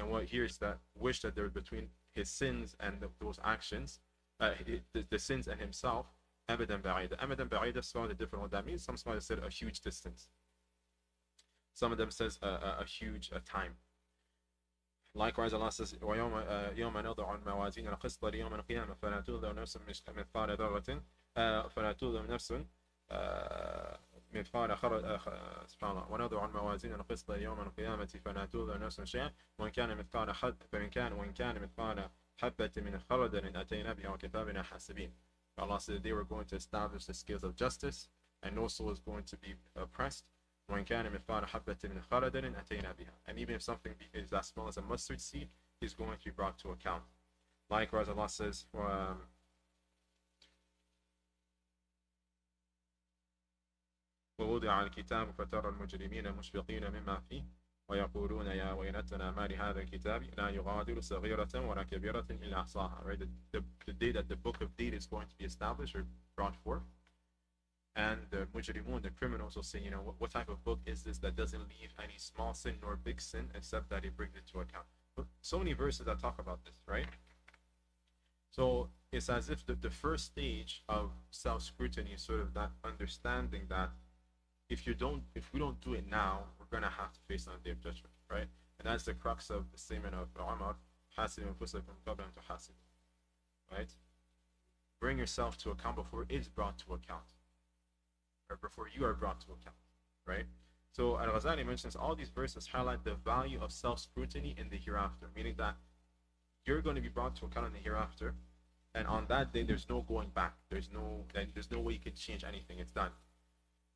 And what here is that wish that there was between his sins and those actions, the sins and himself, أبدا بعيدا. أبدا بعيدا, some of the different what that means. Some scholars said a huge distance. Some of them says a huge time. Likewise, Allah says, وَيَوْمَ نَضَعُ الْمَوَازِينَ الْقِسْطَ لِيَوْمِ الْقِيَامَةِ فَلَا تُظْلَمُ نَفْسٌ مِثْقَالَ ذَرَّةٍ فلا تظلم نفس مثقال سبحان الله ونضع الموازين القسط يوم القيامة فلا تظلم نفس شيئا وإن كان مثقال مثقال حبة من خردل أتينا بها وكفى بنا حاسبين. Allah said they were going to establish the scales of justice and no soul is going to be oppressed. وإن كان مثقال حبة من خردل أتينا بها. And even if something is as small as a mustard seed, is going to be brought to account. Likewise, Allah says, ووضع الكتاب فترى المجرمين مشفقين مما فيه ويقولون يا ويلتنا ما لهذا الكتاب لا يغادر صغيرة ولا كبيرة إلا أحصاها. Right? The day that the book of deed is going to be established or brought forth, and the mujrimun, the criminals, will say, what type of book is this that doesn't leave any small sin nor big sin except that it brings it to account. But so many verses that talk about this, right? So it's as if the first stage of self-scrutiny is sort of that understanding that if we don't do it now, we're gonna have to face on the day of judgment, right? And that's the crux of the statement of Umar, right? Bring yourself to account before it is brought to account, or before you are brought to account, right? So Al-Ghazali mentions all these verses highlight the value of self-scrutiny in the hereafter, meaning that you're going to be brought to account in the hereafter, and on that day there's no going back. There's no way you can change anything. It's done.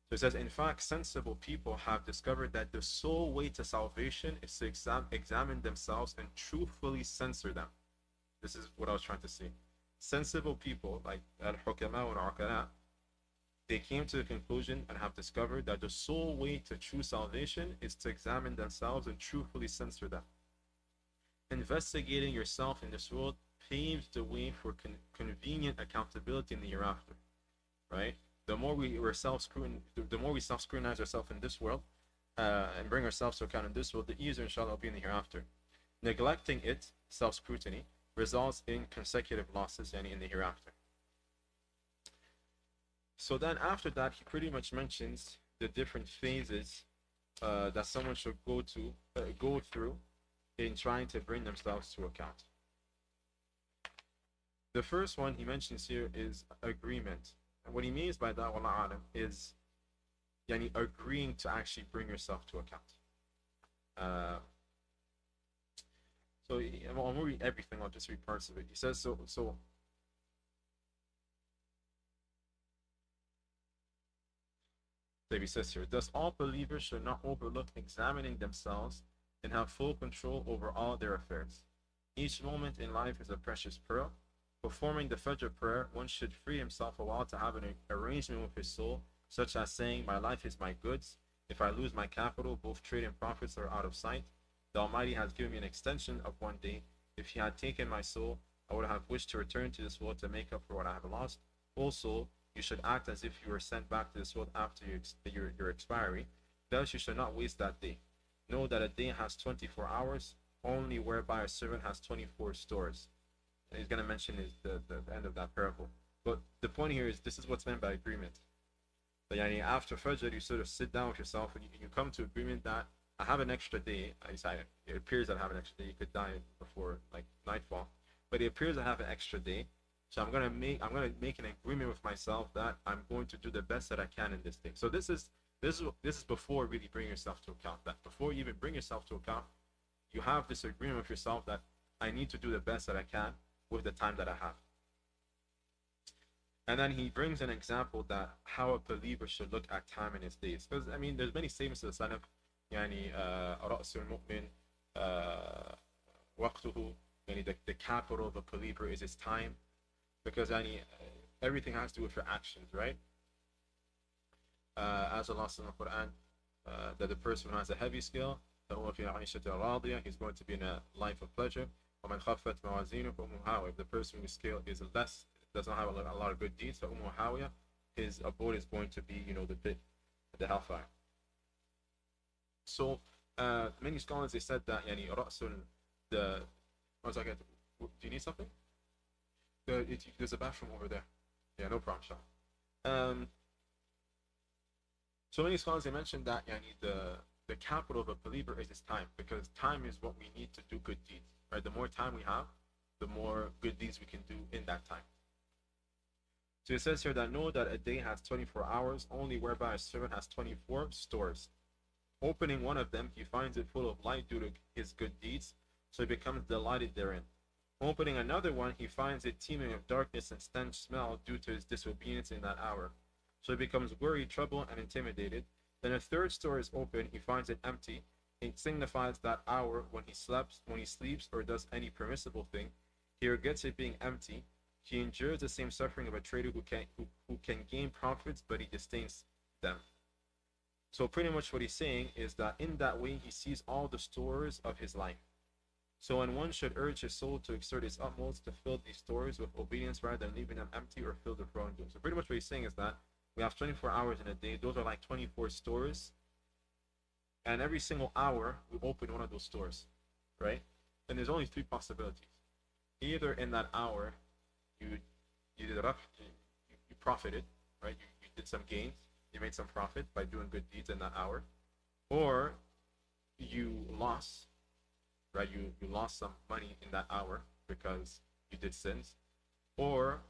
So it says, in fact, sensible people have discovered that the sole way to salvation is to examine themselves and truthfully censor them. This is what I was trying to say. Sensible people, like al-hukama wa al-aqala, they came to the conclusion and have discovered that the sole way to true salvation is to examine themselves and truthfully censor them. Investigating yourself in this world paves the way for convenient accountability in the hereafter, right? The more we self-scrutinize ourselves in this world and bring ourselves to account in this world, the easier, inshallah, will be in the hereafter. Neglecting it, self-scrutiny, results in consecutive losses and in the hereafter. So then after that, he pretty much mentions the different phases that someone should go through in trying to bring themselves to account. The first one he mentions here is agreement. And what he means by that, wallahu alam, is agreeing to actually bring yourself to account. So I won't read everything, I'll just read parts of it. He says, so he says here, thus all believers should not overlook examining themselves and have full control over all their affairs. Each moment in life is a precious pearl. Performing the Fajr prayer, one should free himself a while to have an arrangement with his soul, such as saying, my life is my goods. If I lose my capital, both trade and profits are out of sight. The Almighty has given me an extension of one day. If He had taken my soul, I would have wished to return to this world to make up for what I have lost. Also, you should act as if you were sent back to this world after your expiry. Thus, you should not waste that day. Know that a day has 24 hours, only whereby a servant has 24 stores. And he's going to mention is the end of that parable. But the point here is this is what's meant by agreement. But after Fajr, you sort of sit down with yourself and you come to agreement that I have an extra day. It appears that I have an extra day. You could die before like nightfall, but it appears I have an extra day. So I'm gonna make an agreement with myself that I'm going to do the best that I can in this day. So this is before really bring yourself to account. That before you even bring yourself to account, you have this agreement with yourself that I need to do the best that I can with the time that I have. And then he brings an example that how a believer should look at time in his days. Because there's many statements of the Salaf, رأس المؤمن وقته, the capital of a believer is his time, because everything has to do with your actions, right? As Allah says in the Quran, that the person who has a heavy scale, he's going to be in a life of pleasure. If the person whose scale is less, does not have a lot of good deeds, so his abode is going to be, the pit, the hellfire. So many scholars, they said that the oh, sorry, do you need something? There's a bathroom over there. Yeah, no problem, Sean. So many scholars they mentioned that yani, the capital of a believer is his time, because time is what we need to do good deeds. Right? The more time we have, the more good deeds we can do in that time. So it says here that know that a day has 24 hours, only whereby a servant has 24 stores. Opening one of them, he finds it full of light due to his good deeds, so he becomes delighted therein. Opening another one, he finds it teeming of darkness and stench smell due to his disobedience in that hour. So he becomes worried, troubled, and intimidated. Then a third store is open, he finds it empty. It signifies that hour when he sleeps, or does any permissible thing. He regrets it being empty. He endures the same suffering of a trader who can gain profits, but he disdains them. So pretty much what he's saying is that in that way he sees all the stores of his life. So when one should urge his soul to exert its utmost to fill these stores with obedience rather than leaving them empty or filled with wrongdoing. So pretty much what he's saying is that we have 24 hours in a day. Those are like 24 stores. And every single hour, we open one of those stores, right? And there's only three possibilities. Either in that hour, you profited, right? You did some gains. You made some profit by doing good deeds in that hour. Or you lost, right? You lost some money in that hour because you did sins. Or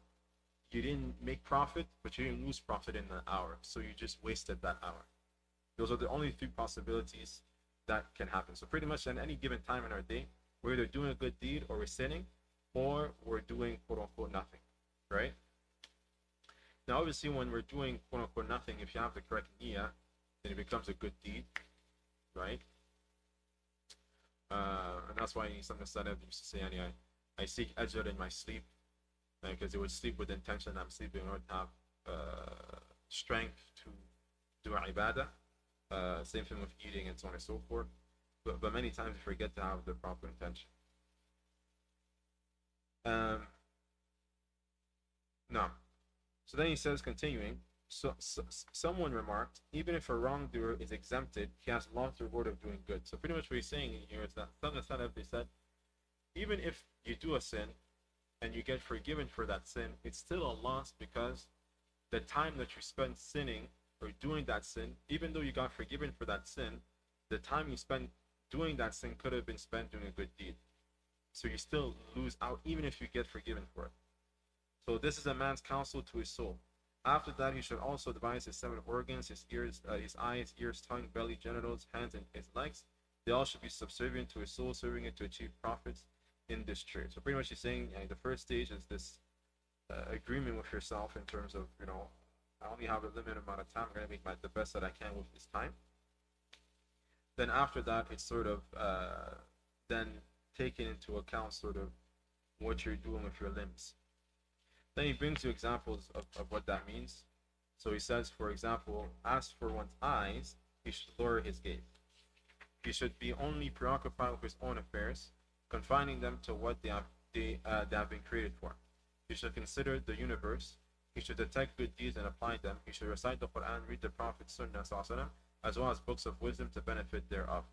you didn't make profit, but you didn't lose profit in that hour. So you just wasted that hour. Those are the only three possibilities that can happen. So pretty much at any given time in our day, we're either doing a good deed or we're sinning, or we're doing quote unquote nothing, right? Now obviously when we're doing quote unquote nothing, if you have the correct niyyah, then it becomes a good deed, right? And that's why some of the Salaf used to say, I seek ajr in my sleep, because they would sleep with the intention that I'm sleeping in order to have strength to do ibadah. Same thing with eating and so on and so forth. But many times we forget to have the proper intention. No. So then he says, continuing, so someone remarked, even if a wrongdoer is exempted, he has lost the reward of doing good. So pretty much what he's saying here is that some of the Salaf, they said, even if you do a sin and you get forgiven for that sin, it's still a loss, because the time that you spend sinning or doing that sin, even though you got forgiven for that sin, the time you spent doing that sin could have been spent doing a good deed. So you still lose out even if you get forgiven for it. So this is a man's counsel to his soul. After that, he should also devise his 7 organs, his ears, his eyes, ears, tongue, belly, genitals, hands, and his legs. They all should be subservient to his soul, serving it to achieve profits in this trade. So pretty much he's saying the first stage is this agreement with yourself in terms of, I only have a limited amount of time. I'm going to make the best that I can with this time. Then after that, it's sort of then taking into account sort of what you're doing with your limbs. Then he brings you examples of what that means. So he says, for example, as for one's eyes, he should lower his gaze. He should be only preoccupied with his own affairs, confining them to what they have been created for. He should consider the universe. He should detect good deeds and apply them. He should recite the Quran, read the Prophet's Sunnah, as well as books of wisdom to benefit thereof.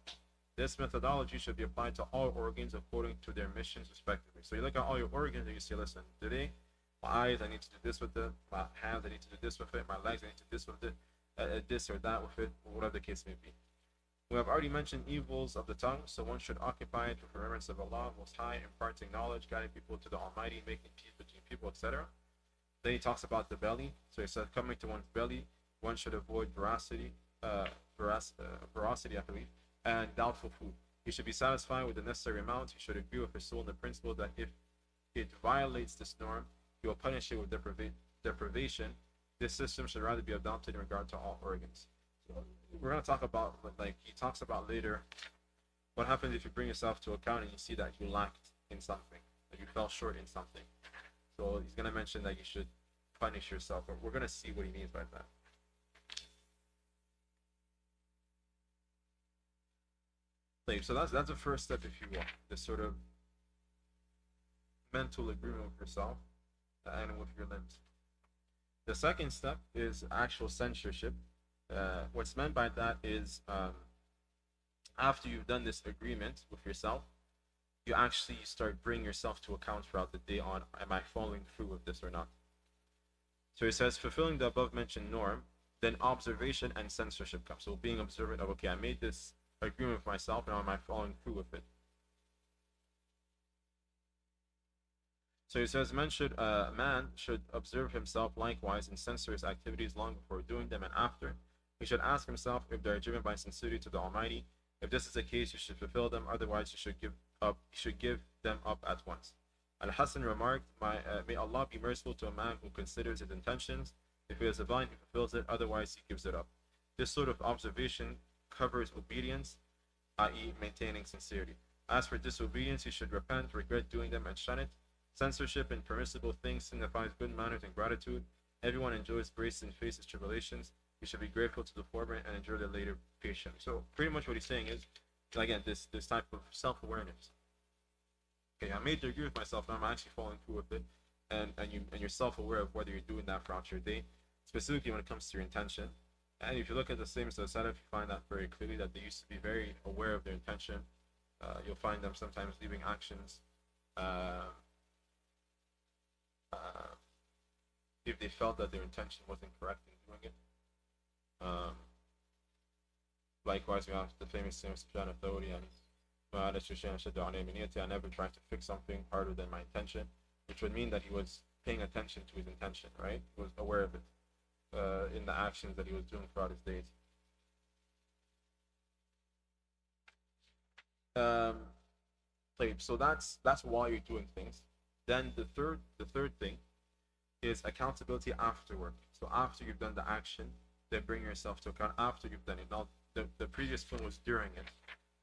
This methodology should be applied to all organs according to their missions respectively. So you look at all your organs and you say, listen, today, my eyes, I need to do this with it. My hands, I need to do this with it. My legs, I need to do this with it. This or that with it, whatever the case may be. We have already mentioned evils of the tongue, so one should occupy it with remembrance of Allah Most High, imparting knowledge, guiding people to the Almighty, making peace between people, etc. Then he talks about the belly. So he said, coming to one's belly, one should avoid veracity, I believe, and doubtful food. He should be satisfied with the necessary amount. He should agree with his soul in the principle that if it violates this norm, he will punish it with deprivation. This system should rather be adopted in regard to all organs. So we're going to talk about, like he talks about later, what happens if you bring yourself to account and you see that you lacked in something, that you fell short in something. So he's going to mention that you should punish yourself, but we're going to see what he means by that. So that's the first step, if you will, this sort of mental agreement with yourself and with your limbs. The second step is actual censorship. What's meant by that is after you've done this agreement with yourself, you actually start bringing yourself to account throughout the day on, am I following through with this or not? So he says, fulfilling the above mentioned norm, then observation and censorship come. So being observant of, okay, I made this agreement with myself, now am I following through with it? So he says, man should observe himself likewise and censor his activities long before doing them and after. He should ask himself if they are driven by sincerity to the Almighty. If this is the case, you should fulfill them. Otherwise, you should give them up at once. Al-Hasan remarked, may Allah be merciful to a man who considers his intentions. If he is divine, he fulfills it. Otherwise, he gives it up. This sort of observation covers obedience, i.e., maintaining sincerity. As for disobedience, he should repent, regret doing them, and shun it. Censorship in permissible things signifies good manners and gratitude. Everyone enjoys grace and faces tribulations. You should be grateful to the former and endure the later patient. So pretty much what he's saying is, again, this type of self-awareness. Okay, I made the agree with myself, and I'm actually following through with it, and you're self-aware of whether you're doing that throughout your day, specifically when it comes to your intention. And if you look at the same as the Salaf, you find that very clearly that they used to be very aware of their intention. You'll find them sometimes leaving actions if they felt that their intention wasn't correct in doing it. Likewise, we have the famous saying of Sufyan al-Thawri, I never tried to fix something harder than my intention, which would mean that he was paying attention to his intention, right? He was aware of it in the actions that he was doing throughout his days. So that's why you're doing things. Then the third thing is accountability afterward. So after you've done the action, then bring yourself to account after you've done it. Now the previous one was during it.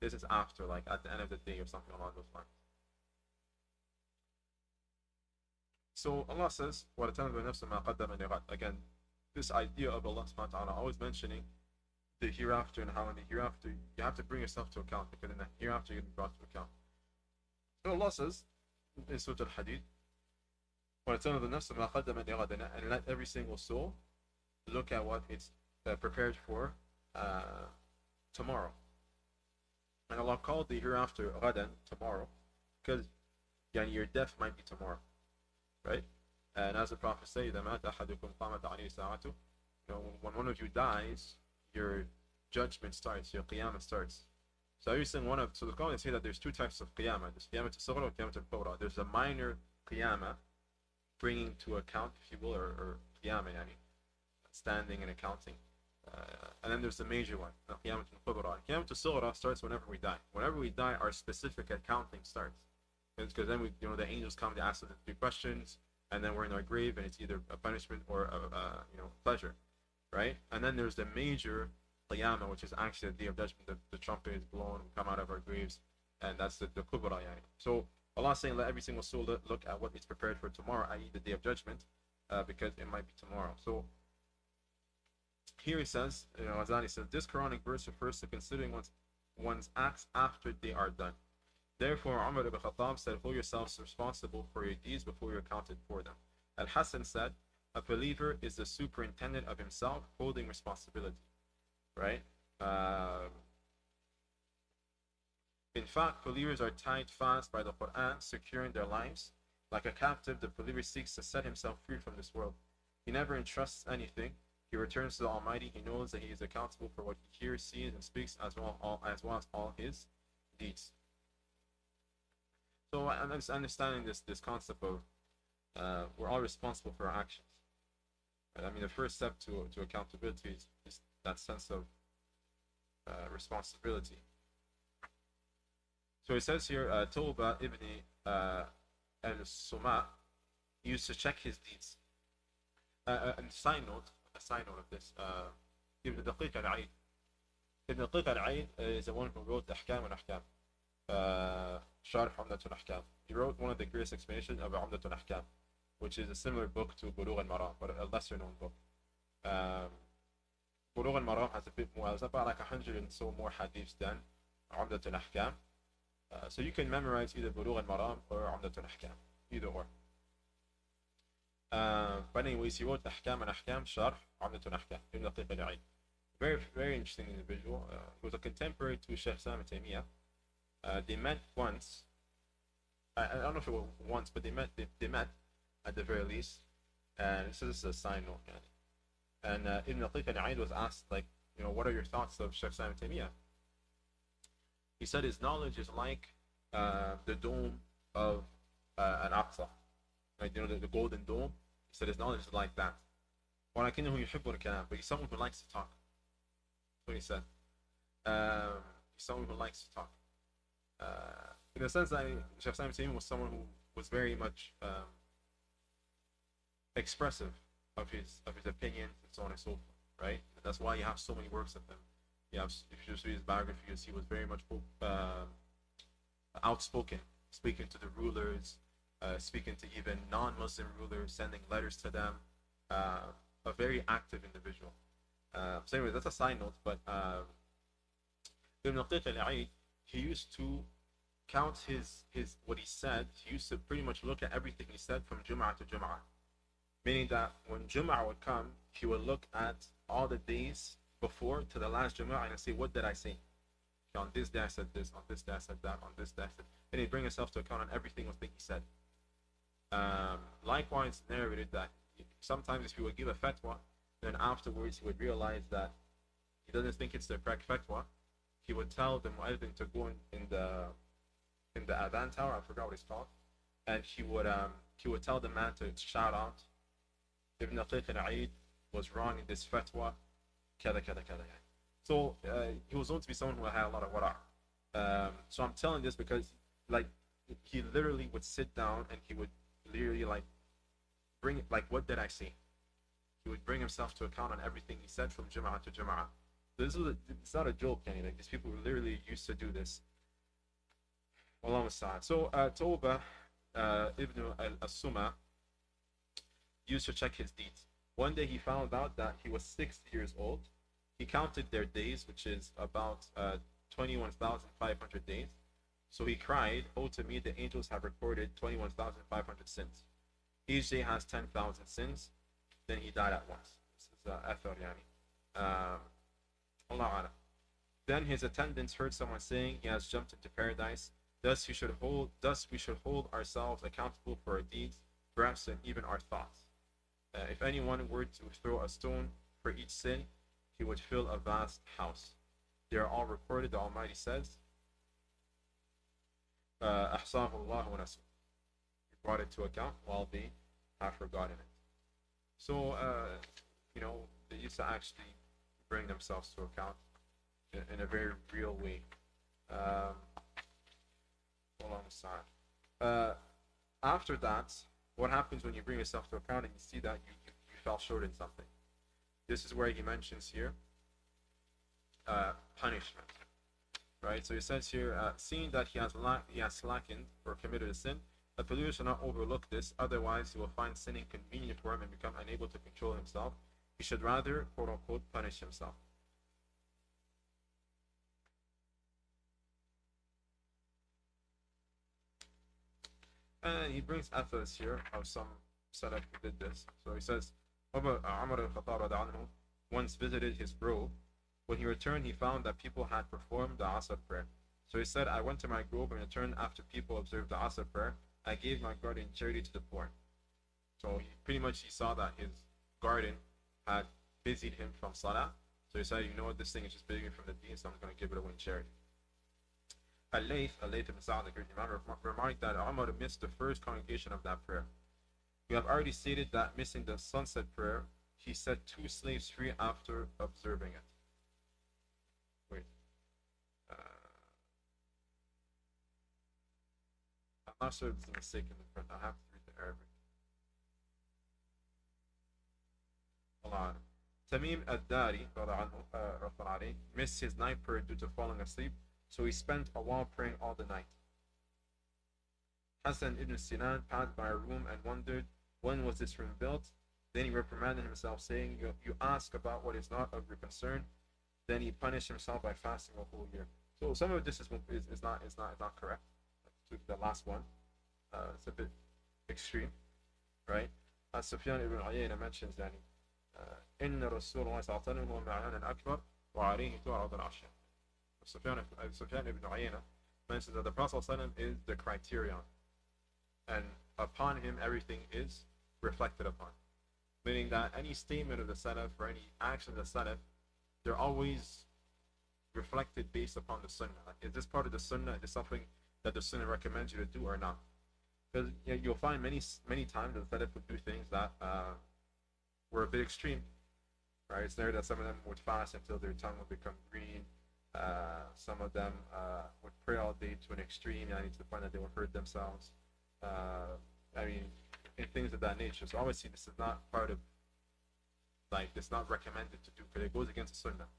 This is after, like at the end of the day or something along those lines. So Allah says, again, this idea of Allah subhanahu wa ta'ala always mentioning the hereafter and how in the hereafter you have to bring yourself to account, because in the hereafter you're going to be brought to account. So Allah says in Surah Al-Hadid, and let every single soul look at what it's prepared for tomorrow. And Allah called the hereafter ghadan, tomorrow, because your death might be tomorrow, right? And as the Prophet said, when one of you dies, your judgment starts, your qiyamah starts. So every single one of, so the scholars say that there's two types of qiyamah. There's qiyamah al-sughra and qiyamah al-kubra. There's a minor qiyamah, bringing to account, if you will, or qiyamah, standing and accounting. And then there's the major one, qiyamah al-kubra. Qiyamah al-sughra starts whenever we die. Whenever we die, our specific accounting starts. Because then the angels come to ask us the three questions, and then we're in our grave, and it's either a punishment or a pleasure, right? And then there's the major qiyamah, which is actually the day of judgment. The trumpet is blown, we come out of our graves, and that's the kubra. So Allah is saying, let every single soul look at what is prepared for tomorrow, i.e. the day of judgment, because it might be tomorrow. So here he says, Azali says, this Quranic verse refers to considering one's acts after they are done. Therefore, Umar ibn Khattab said, hold yourselves responsible for your deeds before you're accounted for them. Al-Hasan said, a believer is the superintendent of himself, holding responsibility, right? In fact, believers are tied fast by the Quran, securing their lives. Like a captive, the believer seeks to set himself free from this world. He never entrusts anything. He returns to the Almighty. He knows that he is accountable for what he hears, sees, and speaks, as well as all his deeds. So I'm just understanding this concept of we're all responsible for our actions. Right? I mean, the first step to accountability is that sense of responsibility. So it says here, Tawba ibn al-Suma used to check his deeds. And a side note of this, Ibn Daqiq al-Aid. Ibn Daqiq al-Aid is the one who wrote the Ahkam al-Ahkam. Sharh Umdat al-Ahkam. He wrote one of the greatest explanations of Umdat al-Ahkam, which is a similar book to Bulugh al-Maram, but a lesser known book. Bulugh al-Maram has a bit more, it's about like 100 and so more hadiths than Umdat al-Ahkam. So you can memorize either Bulugh al-Maram or Umdat al-Ahkam, either or. But anyways, he wrote Ahkam al-Ahkam, Sharh Umdat al-Ahkam, Ibn Daqiq al-Aid. Very, very interesting individual. He was a contemporary to Shaykh Islam Taymiyyah. They met once I don't know if it was once, but they met at the very least. And this is a side note. And Ibn Latif al-Aid was asked, like, what are your thoughts of Shaykh Islam Taymiyyah? He said his knowledge is like the dome of an Aqsa, right? The golden dome. He said his knowledge is like that. ولكنه يحب الكلام, but he's someone who likes to talk. That's what he said. He's someone who likes to talk. In the sense that Shaykh Islam Taymiyyah was someone who was very much expressive of his opinions and so on and so forth, right? And that's why you have so many works of him. You have, if you just read his biography, you see he was very much outspoken, speaking to the rulers, speaking to even non-Muslim rulers, sending letters to them. A very active individual. So anyway, that's a side note. But Ibn al-Aid, he used to count his what he said. He used to pretty much look at everything he said from Jum'ah to Jum'ah. Meaning that when Jum'ah would come, he would look at all the days before to the last Jum'ah and say, what did I say? On this day I said this, on this day I said that, on this day I said. And he'd bring himself to account on every single thing he said. Likewise, narrated that sometimes if he would give a fatwa, then afterwards he would realize that he doesn't think it's the correct fatwa. He would tell the mu'adhin to go in the adhan tower, I forgot what it's called, and he would tell the man to shout out, Ibn al-Aid was wrong in this fatwa, kada kada kada. So he was known to be someone who had a lot of wara'. So I'm telling this because like he literally would sit down and he would literally like bring it, like, what did I say? He would bring himself to account on everything he said from Jum'ah to Jum'ah. It's not a joke, like these people literally used to do this. Allah Musta'an. So Tawbah Ibn al-Summa used to check his deeds. One day he found out that he was 60 years old. He counted their days, which is about 21,500 days. So he cried, "Oh, to me the angels have recorded 21,500 sins. Each day has 10,000 sins." Then he died at once. This is Athar Yani. Allah Alam. Then his attendants heard someone saying he has jumped into paradise. Thus we should hold ourselves accountable for our deeds, perhaps and even our thoughts. If anyone were to throw a stone for each sin, he would fill a vast house. They are all recorded. The Almighty says, أحصاه الله ونسوه. He brought it to account while they have forgotten it. So, they used to actually bring themselves to account in a very real way. After that, what happens when you bring yourself to account and you see that you fell short in something? This is where he mentions here punishment. Right? So he says here, seeing that he has slackened or committed a sin, the believer should not overlook this, otherwise he will find sin inconvenient for him and become unable to control himself. He should rather, quote unquote, punish himself. And he brings athars here of some Salaf who did this. So he says, Umar al-Khattab once visited his grove. When he returned, he found that people had performed the Asr prayer. So he said, I went to my grove and returned after people observed the Asr prayer. I gave my garden charity to the poor. So he saw that his garden had busied him from Salah. So he said, you know what, this thing is just busying me from the deen, so I'm going to give it away in charity. Al-Layth ibn Sa'd, the great Imam, remarked that Umar missed the first congregation of that prayer. We have already stated that missing the sunset prayer, he set 2 slaves free after observing it. Wait. I'm not sure if it's a mistake in the print. I have to read the Arabic. Allah. Tamim ad-Dari missed his night prayer due to falling asleep, so he spent a while praying all the night. Hassan ibn Sinan passed by a room and wondered, when was this room built? Then he reprimanded himself, saying, you ask about what is not of your concern. Then he punished himself by fasting a whole year. So some of this is not correct. The last one, it's a bit extreme, right? As Sufyan ibn Uyayna mentions that إن رسول الله صلى الله عليه وسلم هو المعيان الأكبر وعليه تعرض الأشياء. Sufyan ibn Uyayna mentions that the Prophet ﷺ is the criterion, and upon him everything is reflected upon. Meaning that any statement of the Salaf or any action of the Salaf, they're always reflected based upon the Sunnah. Like, is this part of the Sunnah? Is something that the Sunnah recommends you to do or not? Because you'll find many times that the Salaf would do things that were a bit extreme. Right? It's there that some of them would fast until their tongue would become green. Some of them would pray all day to an extreme, to the point that they would hurt themselves. And things of that nature. So obviously, this is not part of, like, it's not recommended to do because it goes against the Sunnah,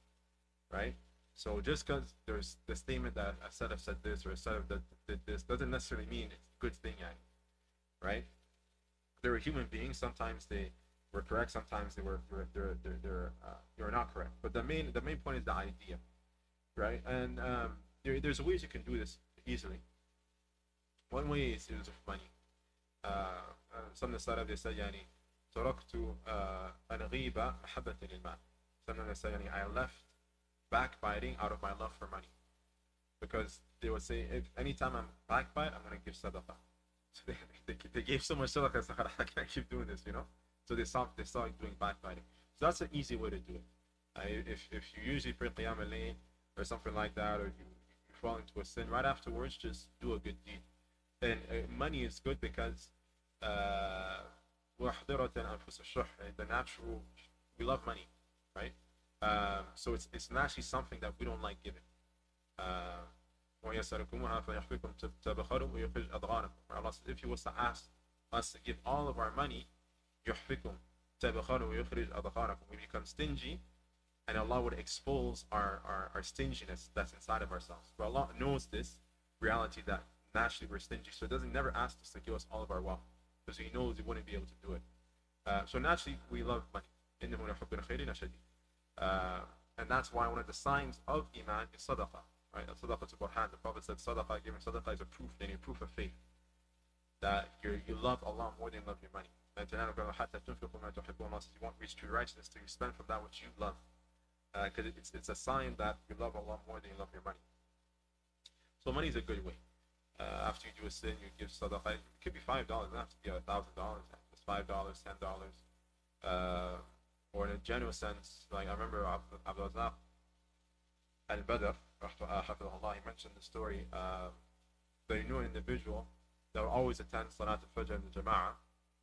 right? So just because there's the statement that a Salaf said this or a Salaf that did this doesn't necessarily mean it's a good thing, right? They were human beings. Sometimes they were correct. Sometimes they were not correct. But the main point is the idea, right? And there's ways you can do this easily. One way is with money. Some of the Salaf, they said, تركت الغيبة محبة للمال. Some of them they said, I left backbiting out of my love for money. Because they would say, if anytime I'm backbite, I'm going to give sadaqah. So they gave so much sadaqah, so I can't keep doing this, So they stopped doing backbiting. So that's an easy way to do it. If you usually pray Qiyam al-Layl or something like that, or you fall into a sin, right afterwards, just do a good deed. And money is good because the natural, we love money, right? So it's naturally something that we don't like giving. Allah says, if He was to ask us to give all of our money, we become stingy, and Allah would expose our stinginess that's inside of ourselves. But Allah knows this reality that naturally we're stingy, so He doesn't never ask us to give us all of our wealth, because He knows He wouldn't be able to do it. So naturally we love money. And that's why one of the signs of Iman is sadaqah, right? Sadaqah to Burhan. The Prophet said sadaqah, giving sadaqah is a proof of faith, that you love Allah more than you love your money. And Allah says you won't reach true righteousness till you spend from that which you love, because it's a sign that you love Allah more than you love your money. So money is a good way. After you do a sin, you give sadaqah. It could be $5, it doesn't have to be $1,000. It's $5, $10. Or in a general sense, like I remember Abdulhayy al-Badr, he mentioned the story that he knew an individual that would always attend Salat al-Fajr in the Jama'ah,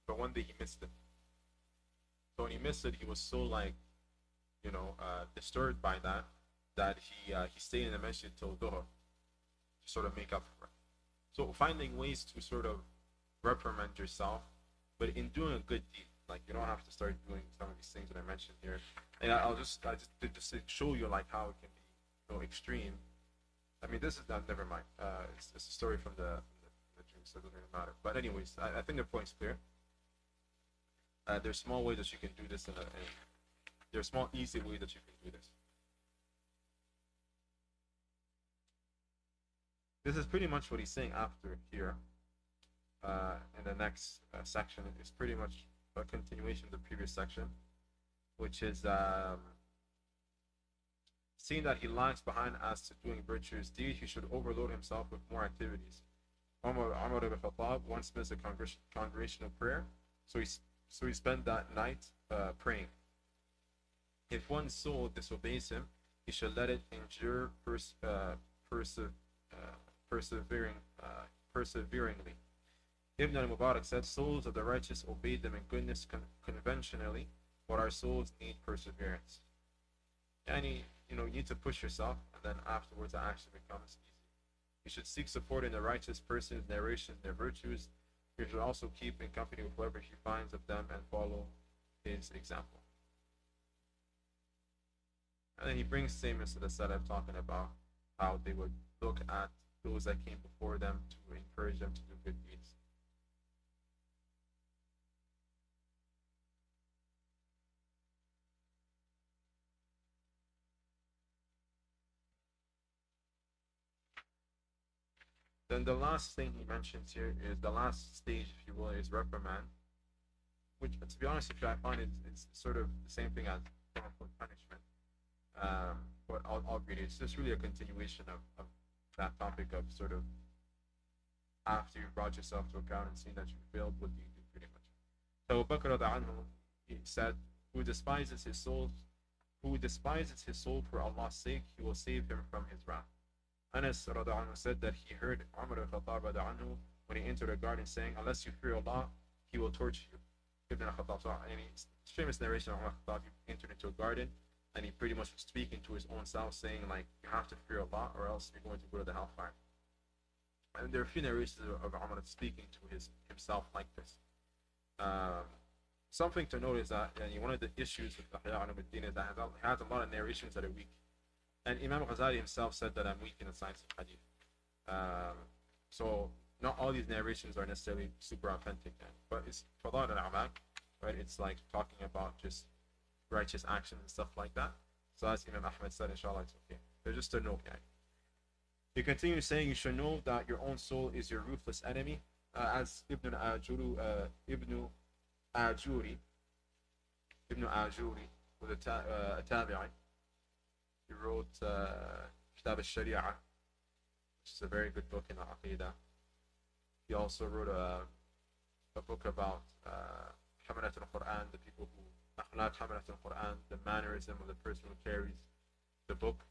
but one day he missed it. So when he missed it, he was so disturbed by that he stayed in the Masjid till Dhuhr to sort of make up for it. So finding ways to sort of reprimand yourself, but in doing a good deed. Like, you don't have to start doing some of these things that I mentioned here. And I just did this to show you like how it can be extreme. I mean, this is not, never mind. It's a story from the dreams, so it doesn't really matter. But anyways, I think the point's clear. There's small ways that you can do this, and there's small easy ways that you can do this. This is pretty much what he's saying after here. In the next section is pretty much a continuation of the previous section, which is seeing that he lags behind as to doing virtuous deeds, he should overload himself with more activities. Umar ibn Khattab once missed a congregational prayer, so he spent that night praying. If one's soul disobeys him, he should let it endure perseveringly. Ibn al-Mubarak said, souls of the righteous obey them in goodness conventionally, but our souls need perseverance. And you need to push yourself, and then afterwards it actually becomes easy. You should seek support in the righteous person's narrations, their virtues. You should also keep in company with whoever he finds of them and follow his example. And then he brings statements to the Salaf talking about how they would look at those that came before them to encourage them to do good deeds. Then the last thing he mentions here is the last stage, if you will, is reprimand, which, to be honest with you, I find it's sort of the same thing as punishment. But I'll read it. It's just really a continuation of that topic of sort of after you've brought yourself to account and seen that you failed? What do you do pretty much? So Abu Bakr anhu, he said, who despises his soul for Allah's sake, he will save him from his wrath. Anas anhu said that he heard Umar al-Khattab anhu when he entered a garden saying, unless you fear Allah, he will torture you. Ibn al-Khattab, any famous narration of Umar al-Khattab, he entered into a garden and he pretty much was speaking to his own self, saying like, you have to fear Allah or else you're going to go to the hellfire. And there are a few narrations of Umar speaking to himself like this. Something to note is that one of the issues with Ihya Ulumuddin is that it has a lot of narrations that are weak. And Imam Ghazali himself said that I'm weak in the science of hadith. So not all these narrations are necessarily super authentic, but it's Fada'il al-A'mal, right? It's like talking about just righteous actions and stuff like that. So as Imam Ahmed said, inshallah, it's okay. They're just a note, guy. He continues saying, you should know that your own soul is your ruthless enemy. As Ibn Ajuri was a tabi'i. He wrote Kitab al-Sharia, which is a very good book in the Aqidah. He also wrote a book about Hamalat al-Quran, the people who Akhlaq Hamalat al-Quran, the mannerism of the person who carries the book.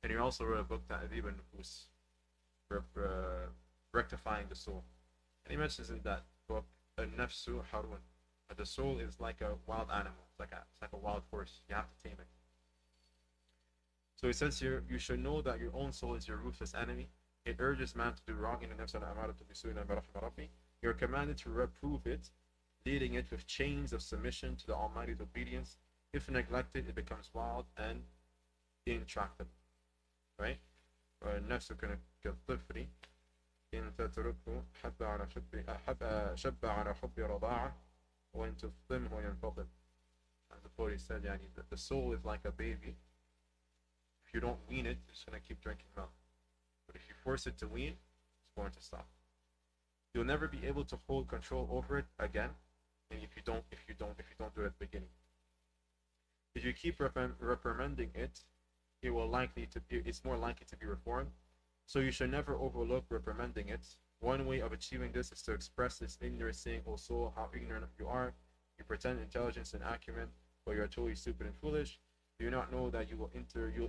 And he also wrote a book that even was rectifying the soul. And he mentions in that book, An-Nafsu Harun. The soul is like a wild animal. It's like a wild horse. You have to tame it. So he says here, you should know that your own soul is your ruthless enemy. It urges man to do wrong in the nafs al-amaratu bisu'in bi rabbi. You are commanded to reprove it, leading it with chains of submission to the Almighty's obedience. If neglected, it becomes wild and intractable. Right? نفسك كالطفل إن تتركه شب على حب رضاعة وإن تفطمه ينفضل. As the poet said, the soul is like a baby. If you don't wean it, it's going to keep drinking milk. But if you force it to wean, it's going to stop. You'll never be able to hold control over it again, and if you don't do it at the beginning. If you keep reprimanding it, it's more likely to be reformed. So you should never overlook reprimanding it. One way of achieving this is to express this ignorance, saying, "O soul, how ignorant you are! You pretend intelligence and acumen, but you are totally stupid and foolish. Do you not know that you'll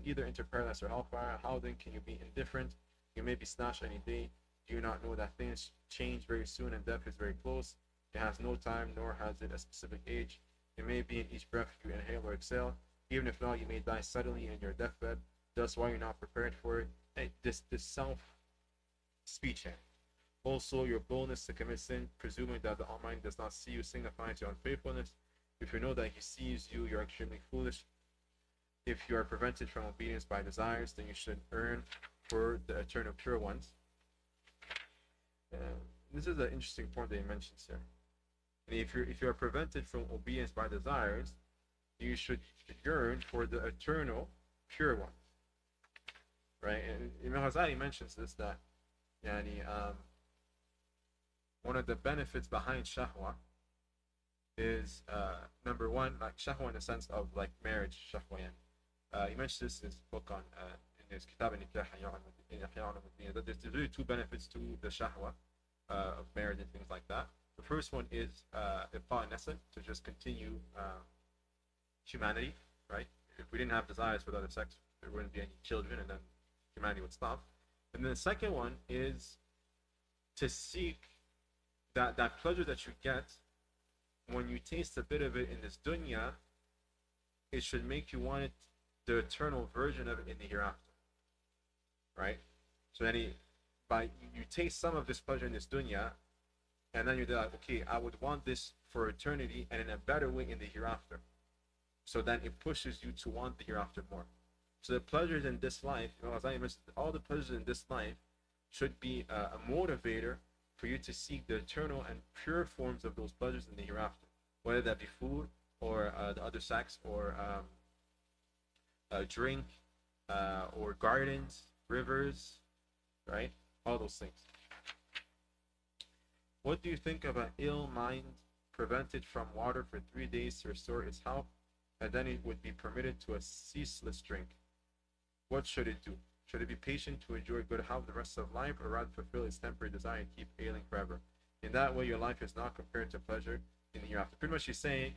either enter paradise or hellfire? How then can you be indifferent? You may be snatched any day. Do you not know that things change very soon and death is very close? It has no time, nor has it a specific age. It may be in each breath you inhale or exhale. Even if not, you may die suddenly in your deathbed. Thus, why you're not prepared for it?" This self-speech here. Also, your boldness to commit sin, presuming that the Almighty does not see you, signifies your unfaithfulness. If you know that He sees you, you're extremely foolish. If you are prevented from obedience by desires, then you should earn for the eternal pure ones. This is an interesting point that he mentions here. And if you are prevented from obedience by desires, you should yearn for the eternal pure ones. Right? And Imam Ghazali mentions this, that one of the benefits behind shahwa is number one, like shahwa in the sense of like marriage, shahwa. He mentions this in his book on in his Kitab al-Nikah that there's really two benefits to the shahwa of marriage and things like that. The first one is ibqa nasl, to just continue humanity, right? If we didn't have desires for the other sex, there wouldn't be any children, and then humanity would stop. And then the second one is to seek that pleasure that you get when you taste a bit of it in this dunya. It should make you want it, the eternal version of it in the hereafter, right? So then you taste some of this pleasure in this dunya, and then you're like, okay, I would want this for eternity and in a better way in the hereafter. So then it pushes you to want the hereafter more. So the pleasures in this life, as I mentioned, all the pleasures in this life should be a motivator for you to seek the eternal and pure forms of those pleasures in the hereafter, whether that be food or the other sex or drink or gardens, rivers, right? All those things. What do you think of an ill mind prevented from water for 3 days to restore its health, and then it would be permitted to a ceaseless drink? What should it do? Should it be patient to enjoy good health the rest of life, or rather fulfill its temporary desire and keep ailing forever? In that way, your life is not compared to pleasure in the hereafter. Pretty much, she's saying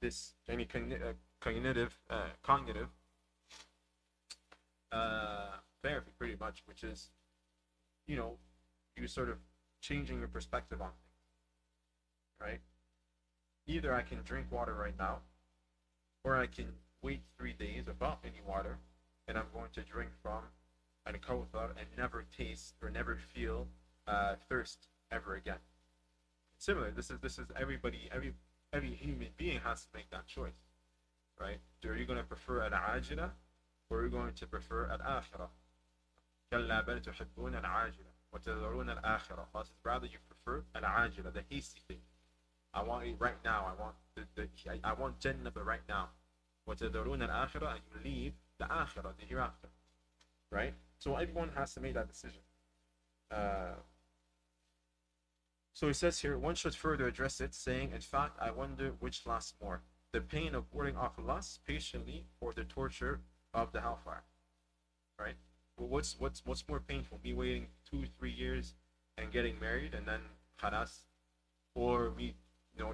this any cognitive therapy, pretty much, which is, you know, you sort of changing your perspective on things, right? Either I can drink water right now, or I can wait 3 days without any water, and I'm going to drink from an kawthar and never taste or never feel thirst ever again. Similar, this is everybody, every human being has to make that choice, right? Are you going to prefer al-ajila, or are you going to prefer al-akhirah? كلا بل تحبون العاجلة وتذرون الآخرة. Rather you prefer al-ajila, the hasty thing. I want it right now. I want Jannah right now. وتذرون الآخرة, and you leave the akhirah, the hereafter, right? So everyone has to make that decision. So he says here, one should further address it, saying, in fact, I wonder which lasts more, the pain of warding off lust patiently, or the torture of the hellfire, right? Well, what's more painful, me waiting 2-3 years and getting married and then khalas, or me,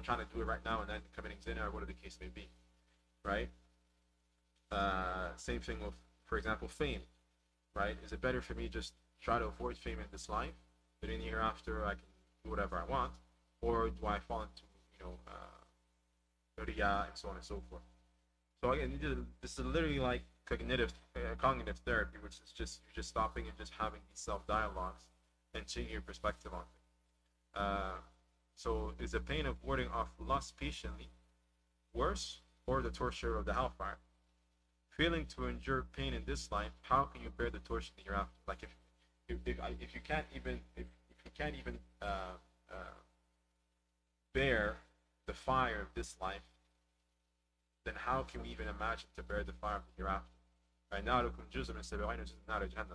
trying to do it right now and then committing zina, or whatever the case may be, right? Same thing with, for example, fame, right? Is it better for me just try to avoid fame in this life, but in the hereafter I can do whatever I want, or do I fall into, riya and so on and so forth? So again, this is literally like cognitive therapy, which is just you're just stopping and just having these self dialogues and changing your perspective on things. So is the pain of warding off lust patiently worse, or the torture of the hellfire? Failing to endure pain in this life, how can you bear the torture in the hereafter? Like if you can't even bear the fire of this life, then how can we even imagine to bear the fire of the hereafter? Right now, the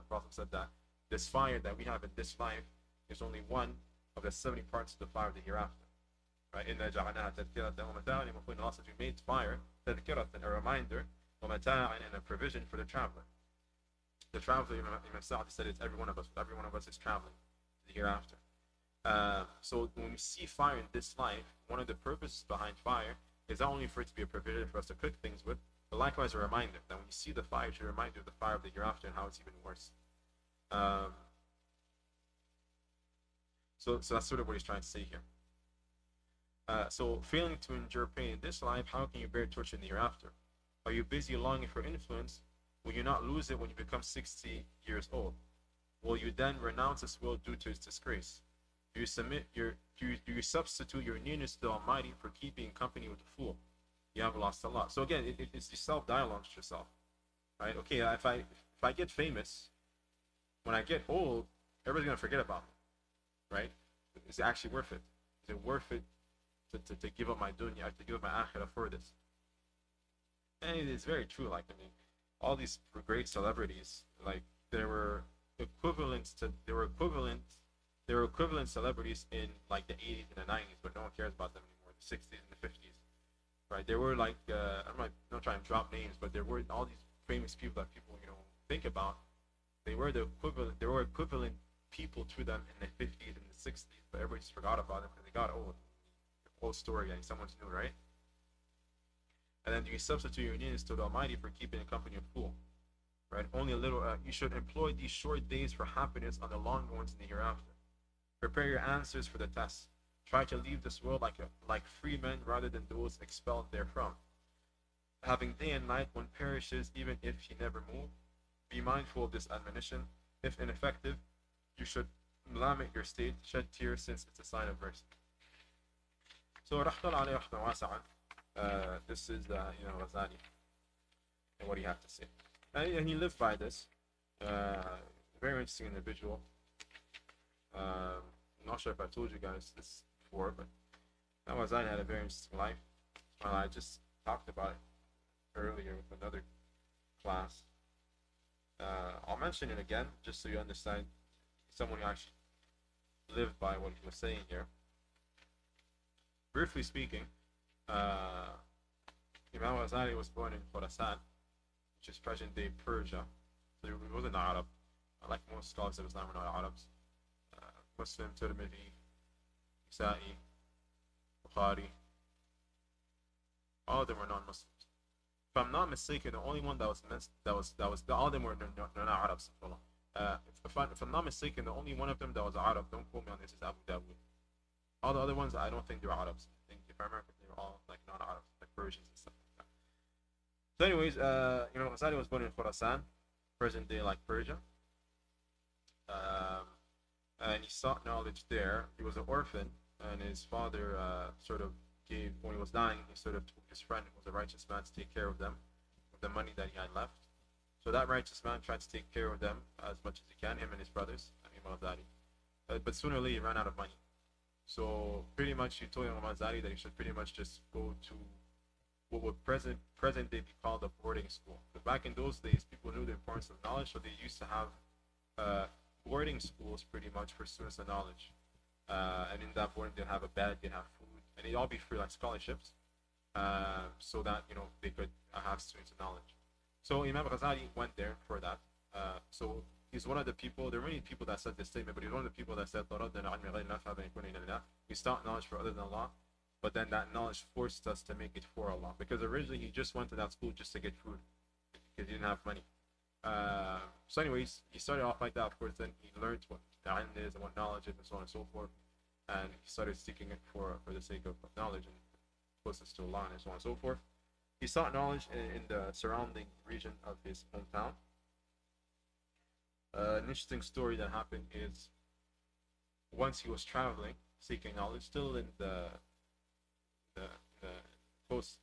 Prophet said that this fire that we have in this life is only one of the 70 parts of the fire of the hereafter. Right? Also, we made fire a reminder, and a provision for the traveler. The traveler, Imam Sa'd said, it's every one of us. Every one of us is traveling to the hereafter. So when we see fire in this life, one of the purposes behind fire is not only for it to be a provision for us to cook things with, but likewise a reminder that when you see the fire, it should remind you of the fire of the hereafter and how it's even worse. So that's sort of what he's trying to say here. So failing to endure pain in this life, how can you bear torture in the hereafter? Are you busy longing for influence? Will you not lose it when you become 60 years old? Will you then renounce this will due to its disgrace? Do you substitute your nearness to the Almighty for keeping company with the fool? You have lost a lot. So again, it's the self-dialogue to yourself, right? Okay, if I get famous, when I get old, everybody's gonna forget about me, right? Is it actually worth it? Is it worth it to give up my dunya, to give up my akhirah for this? And it's very true. Like, I mean, all these great celebrities, like they were equivalent celebrities in like the 80s and the 90s, but no one cares about them anymore. The 60s and the 50s, right? They were like I'm not trying to drop names, but there were all these famous people that people think about. They were the equivalent. There were equivalent people to them in the 50s and the 60s, but everybody just forgot about them because they got old. The whole story, and someone's new, right? And then you substitute your nearness to the Almighty for keeping a company of fool, right? Only a little. You should employ these short days for happiness on the long ones in the hereafter. Prepare your answers for the test. Try to leave this world like free men rather than those expelled therefrom. Having day and night, one perishes even if he never moved. Be mindful of this admonition. If ineffective, you should lament your state, shed tears, since it's a sign of mercy. So, this is Ghazali and what he had to say, and he lived by this. Very interesting individual. I'm not sure if I told you guys this before, but Ghazali had a very interesting life. I just talked about it earlier with another class. I'll mention it again just so you understand someone who actually lived by what he was saying here. Briefly speaking, Imam Ghazali was born in Khorasan, which is present-day Persia. So he wasn't an Arab. Like most scholars of Islam were not Arabs. Muslim, Tirmidhi, Isa'i, Bukhari, all of them were non-Muslims. If I'm not mistaken, the only one that was all of them were not Arabs. If I'm not mistaken, the only one of them that was Arab, don't quote me on this, is Abu Dawud. All the other ones, I don't think they're Arabs. I think if I remember, they were all like non-Arabs, like Persians and stuff like that. So, anyways, Ghazali was born in Khurasan, present day like Persia. And he sought knowledge there. He was an orphan, and his father sort of gave, when he was dying, he sort of told his friend, who was a righteous man, to take care of them with the money that he had left. So that righteous man tried to take care of them as much as he can, him and his brothers, Imam Ghazali. But sooner or later, he ran out of money. So pretty much he told Imam Ghazali that he should pretty much just go to what would present day be called a boarding school. But back in those days, people knew the importance of knowledge, so they used to have boarding schools pretty much for students of knowledge. And in that boarding, they'd have a bed, they'd have food, and it'd all be free, like scholarships, so that they could have students of knowledge. So Imam Ghazali went there for that. So he's one of the people. There are many people that said this statement, but he's one of the people that said, "We sought knowledge for other than Allah, but then that knowledge forced us to make it for Allah." Because originally he just went to that school just to get food, because he didn't have money. So anyways, he started off like that. Of course, then he learned what ilm is and what knowledge is and so on and so forth. And he started seeking it for the sake of knowledge and closeness to Allah and so on and so forth. He sought knowledge in the surrounding region of his hometown. An interesting story that happened is once he was traveling, seeking knowledge, still in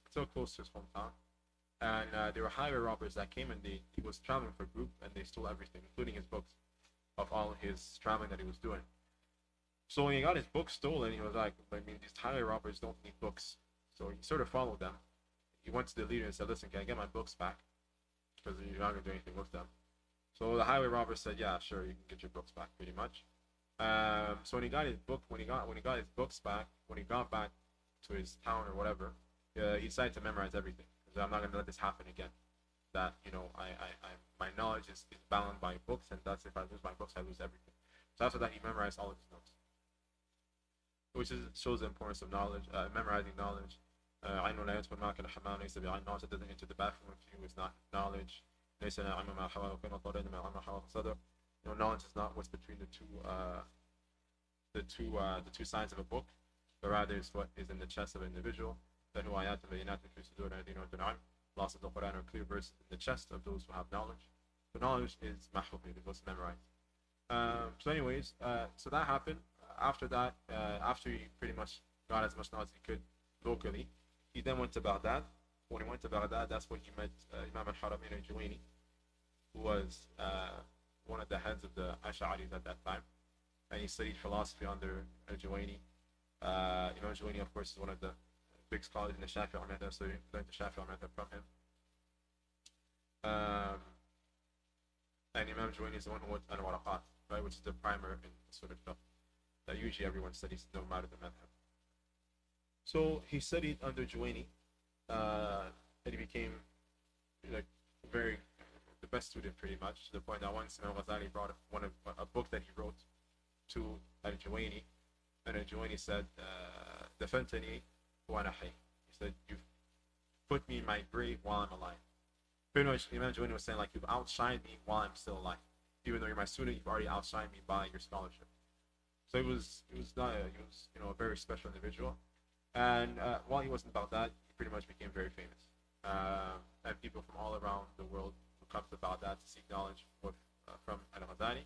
still close to his hometown. And there were highway robbers that came, and he was traveling for a group, and they stole everything, including his books, of all his traveling that he was doing. So when he got his books stolen, he was like, I mean, these highway robbers don't need books. So he sort of followed them. He went to the leader and said, listen, can I get my books back? Because you're not going to do anything with them. So the highway robber said, yeah, sure, you can get your books back, pretty much. So when he got his his books back, when he got back to his town or whatever, he decided to memorize everything. Because I'm not going to let this happen again. That my knowledge is bound by books, and that's if I lose my books, I lose everything. So after that, he memorized all of his notes, which shows the importance of knowledge, memorizing knowledge. Knowledge that doesn't enter the bathroom with you is not knowledge. Knowledge is not what's between the two sides of a book, but rather it's what is in the chest of an individual. Allah says the Quran are clear verses in the chest of those who have knowledge. So knowledge is mahfuz, it was memorized. So anyways, so that happened. After that, after he pretty much got as much knowledge as he could locally, he then went to Baghdad. When he went to Baghdad, that's when he met Imam al-Haramain al-Juwayni, who was one of the heads of the Ash'aris at that time. And he studied philosophy under al-Juwayni. Imam al-Juwayni, of course, is one of the big scholars in the Shafi'i madhab, so he learned the Shafi'i madhab from him. And Imam al-Juwayni is the one who wrote al-Waraqat, right, which is the primer in sort of fiqh that usually everyone studies, no matter the madhab. So he studied under Juwayni, and he became like the best student pretty much, to the point that once Imam Ghazali brought a book that he wrote to al-Juwayni, and al-Juwayni said, "Dafantani wa ana hayy." He said, "You've put me in my grave while I'm alive." Pretty much, Imam Juwayni was saying, like, you've outshined me while I'm still alive. Even though you're my student, you've already outshined me by your scholarship. So he was a very special individual. And while he wasn't about that, he pretty much became very famous. And people from all around the world would come to Baghdad to seek knowledge from al-Ghazali.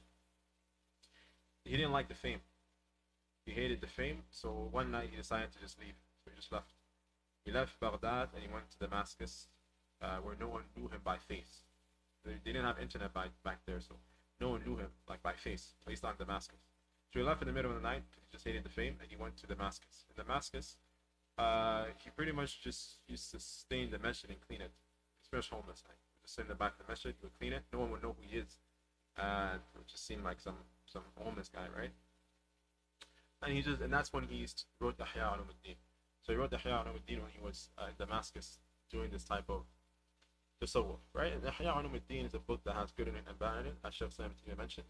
He didn't like the fame. He hated the fame, so one night he decided to just leave. So he just left. He left Baghdad and he went to Damascus, where no one knew him by face. They didn't have internet back there, so no one knew him like by face, at least not in Damascus. So he left in the middle of the night because he just hated the fame, and he went to Damascus. In Damascus, he pretty much just used to stay in the masjid and clean it. He's pretty much homeless. Like, he would just sit in the back of the masjid, he would clean it. No one would know who he is, and it would just seem like some homeless guy, right? And that's when he wrote the Ihya Ulumuddin. So he wrote the Ihya Ulumuddin when he was in Damascus doing this type of Tasawwuf, right? And Ihya Ulumuddin is a book that has good in it and bad in it, as Shaykh Islam mentioned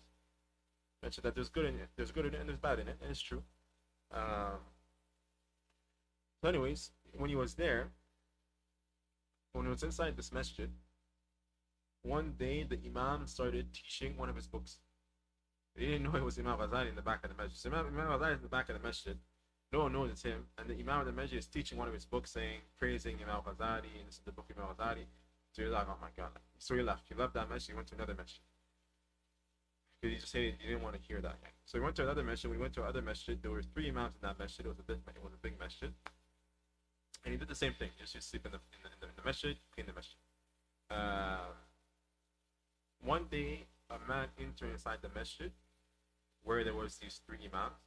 that there's good in it, and there's bad in it, and it's true. Um, so, anyways, when he was there, when he was inside this masjid, one day the Imam started teaching one of his books. He didn't know it was Imam Ghazali in the back of the masjid. So Imam Ghazali is in the back of the masjid. No one knows it's him. And the Imam of the masjid is teaching one of his books, saying, praising Imam Ghazali, and this is the book of Imam Ghazali. So you're like, oh my God. So he left. He left that masjid, he went to another masjid. Because he just said he didn't want to hear that yet. So he went to another masjid. When he went to another masjid, there were 3 Imams in that masjid. It was a big masjid. And he did the same thing. Just sleep in the masjid, clean the masjid. One day, a man entered inside the masjid where there was these 3 Imams.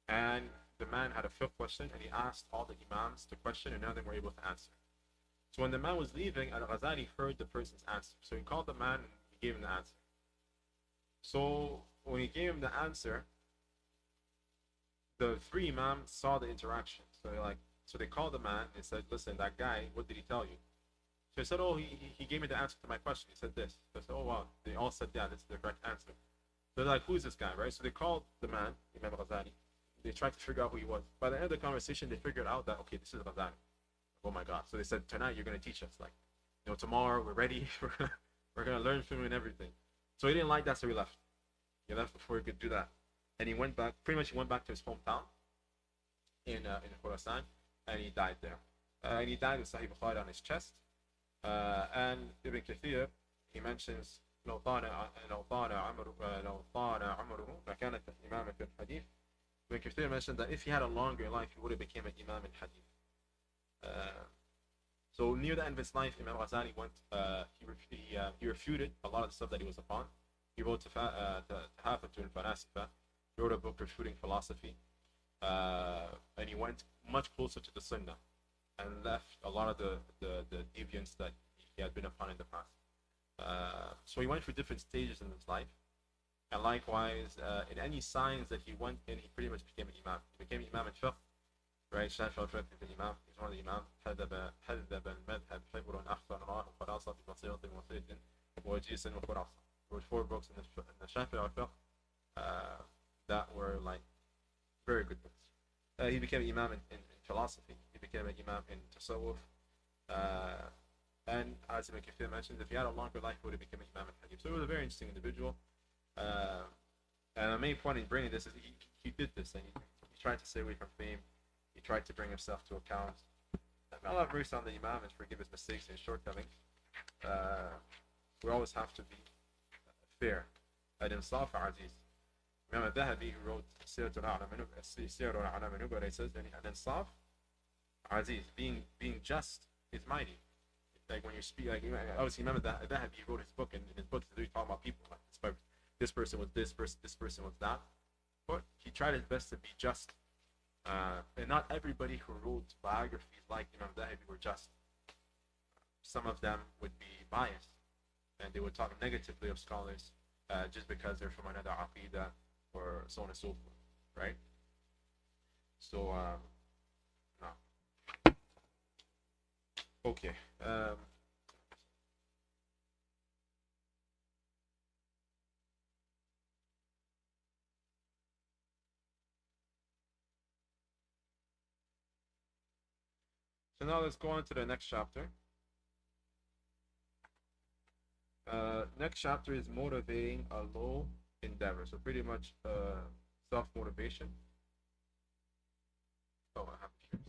And the man had a fiqh question, and he asked all the Imams the question, and none of them were able to answer. So when the man was leaving, Al-Ghazali heard the person's answer. So he called the man and he gave him the answer. So when he gave him the answer, the 3 Imams saw the interaction. So they called the man and said, listen, that guy, what did he tell you? So he said, oh, he gave me the answer to my question. He said this. So I said, oh, wow. They all said, yeah, this is the correct answer. So they're like, who's this guy, right? So they called the man, Imam Ghazali. They tried to figure out who he was. By the end of the conversation, they figured out that, okay, this is Ghazali. Oh my God. So they said, tonight you're going to teach us. Like, tomorrow we're ready. we're going to learn from you and everything. So he didn't like that, so he left. He left before he could do that. And he went back, pretty much he went back to his hometown in Khorasan, and he died there. And he died with Sahih Bukhari on his chest. And Ibn Kathir, he mentions, لو طال عمره لكانت إمامة في الحديث. Ibn Kathir mentioned that if he had a longer life, he would have become an Imam in Hadith. So near the end of his life, Imam Ghazali went. He refuted a lot of the stuff that he was upon. He wrote Tahafatul Falasifa. He wrote a book refuting philosophy, and he went much closer to the Sunnah, and left a lot of the deviance that he had been upon in the past. So he went through different stages in his life, and likewise, in any signs that he went in, he pretty much became an Imam. He became Imam in fiqh. Right, Shafi al-Fiqh is an Imam. He's one of the Imams. حذب المذهب حبر أحسن الله وخلاصة ببصيرة وصيد وجيس وخلاصة. There were 4 books in the Shafi al-Fiqh that were like very good books. He became an Imam in philosophy. He became an Imam in Tasawwuf. And as Ibn Kathir mentioned, if he had a longer life, he would have become an Imam in Hadith. So he was a very interesting individual. And the main point in bringing this is he did this, and he tried to stay away from fame. He tried to bring himself to account. And Allah have mercy on the Imam and forgive his mistakes and shortcomings. We always have to be fair. Al-Insaf Aziz. Imam al-Dhahabi wrote Sirah al-A'lam al-Nubala, he says, Al-Insaf Aziz, being just is mighty. Like when you speak, like obviously Imam al-Dhahabi wrote his book, and in his book he's talking about people. Like this person was this person was that. But he tried his best to be just. And not everybody who wrote biographies like Imam Dhahabi were just. Some of them would be biased, and they would talk negatively of scholars just because they're from another aqidah or so on and so forth, right? So, no. Okay. So now let's go on to the next chapter. Next chapter is motivating a low endeavor. So pretty much self-motivation. Oh, I have it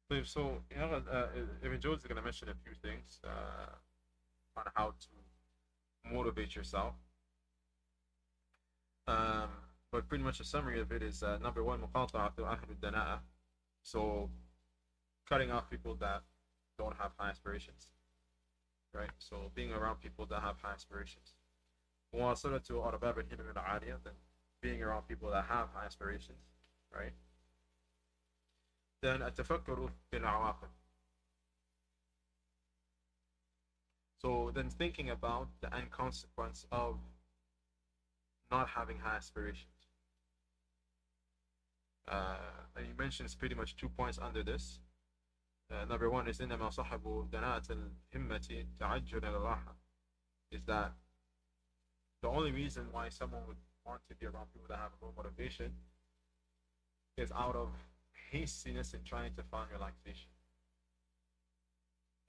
here. So Ibn Jawzi is going to mention a few things on how to motivate yourself. Um, but pretty much a summary of it is number one, مقاطعة أهل الدناءة. So cutting off people that don't have high aspirations, right? So being around people that have high aspirations. مواصلة أرباب الهمم العالية, then being around people that have high aspirations, right? Then التفكر بالعواقب. So then thinking about the end consequence of not having high aspirations. And you mentioned pretty much 2 points under this. Number one is إنما صحب دناءة الهمة تعجل الراحة, is that the only reason why someone would want to be around people that have low motivation is out of hastiness in trying to find relaxation.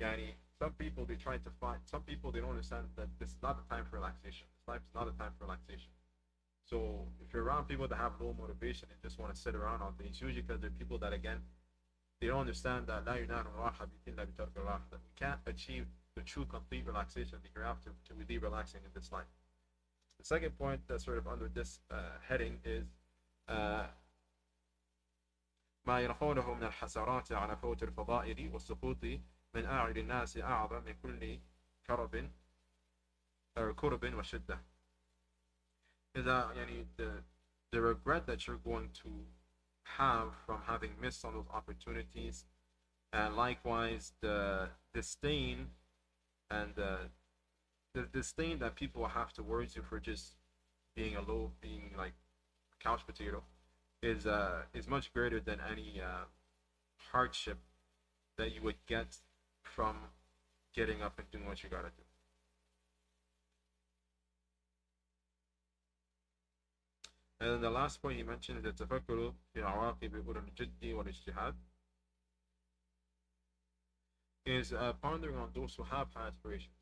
Yani, some people they don't understand that this is not the time for relaxation. This life is not the time for relaxation. So if you're around people that have low motivation and just want to sit around all day, it's usually because they're people that, again, they don't understand that that we can't achieve the true complete relaxation that you have to really relaxing in this life. The second point that's sort of under this heading is ما يرخونه من الحسرات على فوت الفضائل والسقوط من أعين الناس أعظم من كل كرب وشدة. Is that the regret that you're going to have from having missed on those opportunities, and likewise the disdain and the disdain that people will have towards you for just being like couch potato is much greater than any hardship that you would get from getting up and doing what you gotta do. And then the last point he mentioned is التفكر في عواقب أولى الجد والاجتهاد, is pondering on those who have high aspirations.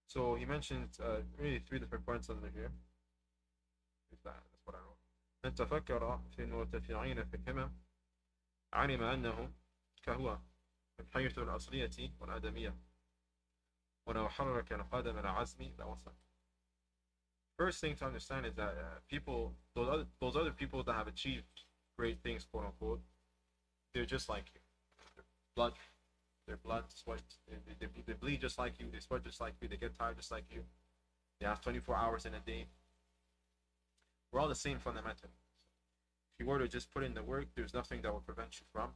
So he mentioned really 3 different points under here. That's what I wrote. من تفكر في المرتفعين في الهمم علم أنه كهو من حيث الأصلية والآدمية ولو حرك القدم العزم لوصل. First thing to understand is that those other people that have achieved great things, quote unquote, they're just like you. Their blood, sweat, they bleed just like you, they sweat just like you, they get tired just like you. They have 24 hours in a day. We're all the same fundamentally. If you were to just put in the work, there's nothing that will prevent you from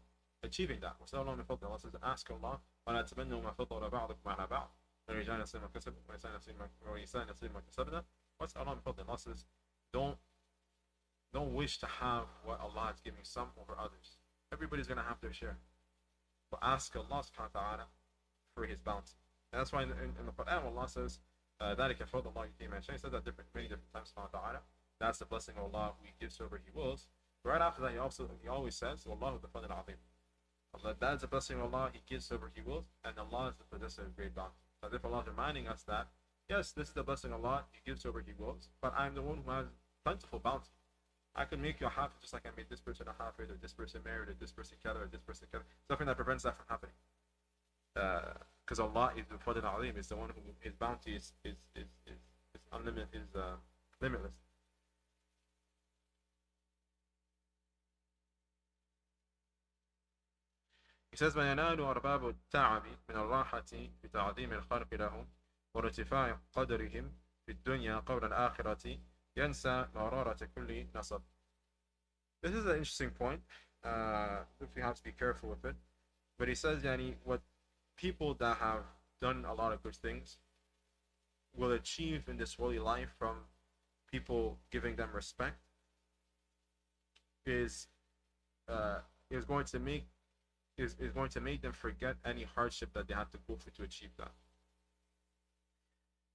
achieving that. Allah says, ask Allah, وَلَا تَمَنُّوا مَا فَضَّلَ بَعْضُكُمْ عَلَى بَعْضٍ وَلِلرِّجَالِ نَصِيبٌ مِمَّا اكْتَسَبُوا وَلِلنِّسَاءِ نَصِيبٌ مِمَّا اكْتَسَبْنَ. What's Allah fadl? Allah says, don't wish to have what Allah is giving some over others. Everybody's gonna have their share. But ask Allah subhanahu wa ta'ala for his bounty. And that's why in the Quran Allah says, ذَلِكَ فَضْلُ اللَّهِ يُؤْتِيهِ مَن يَشَاءُ. He says that many different times, subhanahu wa ta'ala. That's the blessing of Allah, He gives whoever He wills. Right after that, He always says, وَاللَّهُ ذُو الْفَضْلِ الْعَظِيمِ. That is the blessing of Allah, He gives whoever He wills, and Allah is the possessor of great bounty. As if Allah is reminding us that, yes, this is the blessing of Allah, He gives whoever He wills, but I'm the one who has plentiful bounty. I could make you a half just like I made this person a half, or this person married, or this person killer, or this person killer. Something that prevents that from happening. Because Allah is the Fadl Alim, is the one who His bounty is unlimited, is limitless. He says, ما ينال أرباب التعب من الراحة بتعظيم الخلق لهم وارتفاع قدرهم في الدنيا قبل الآخرة ينسى مرارة كل نصب. This is an interesting point. If we have to be careful with it. But he says, what people that have done a lot of good things will achieve in this worldly life from people giving them respect is going to make them forget any hardship that they have to go through to achieve that.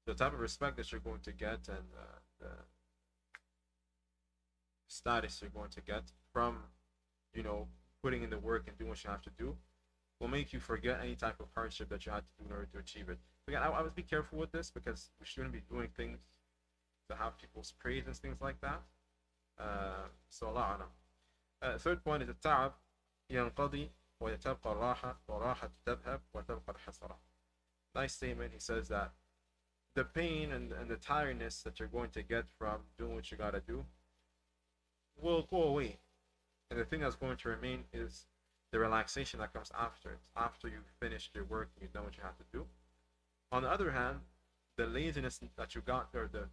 The type of respect that you're going to get and the status you're going to get from, putting in the work and doing what you have to do will make you forget any type of hardship that you had to do in order to achieve it. Again, I would be careful with this because we shouldn't be doing things to have people's praise and things like that. So Allah alam. Third point is التعب ينقضي وتبقى الراحة وراحة تذهب وتبقى الحسرة. Nice statement. He says that the pain and the tiredness that you're going to get from doing what you gotta do will go away. And the thing that's going to remain is the relaxation that comes after it, after you've finished your work and you've done what you have to do. On the other hand, the laziness that you got, or the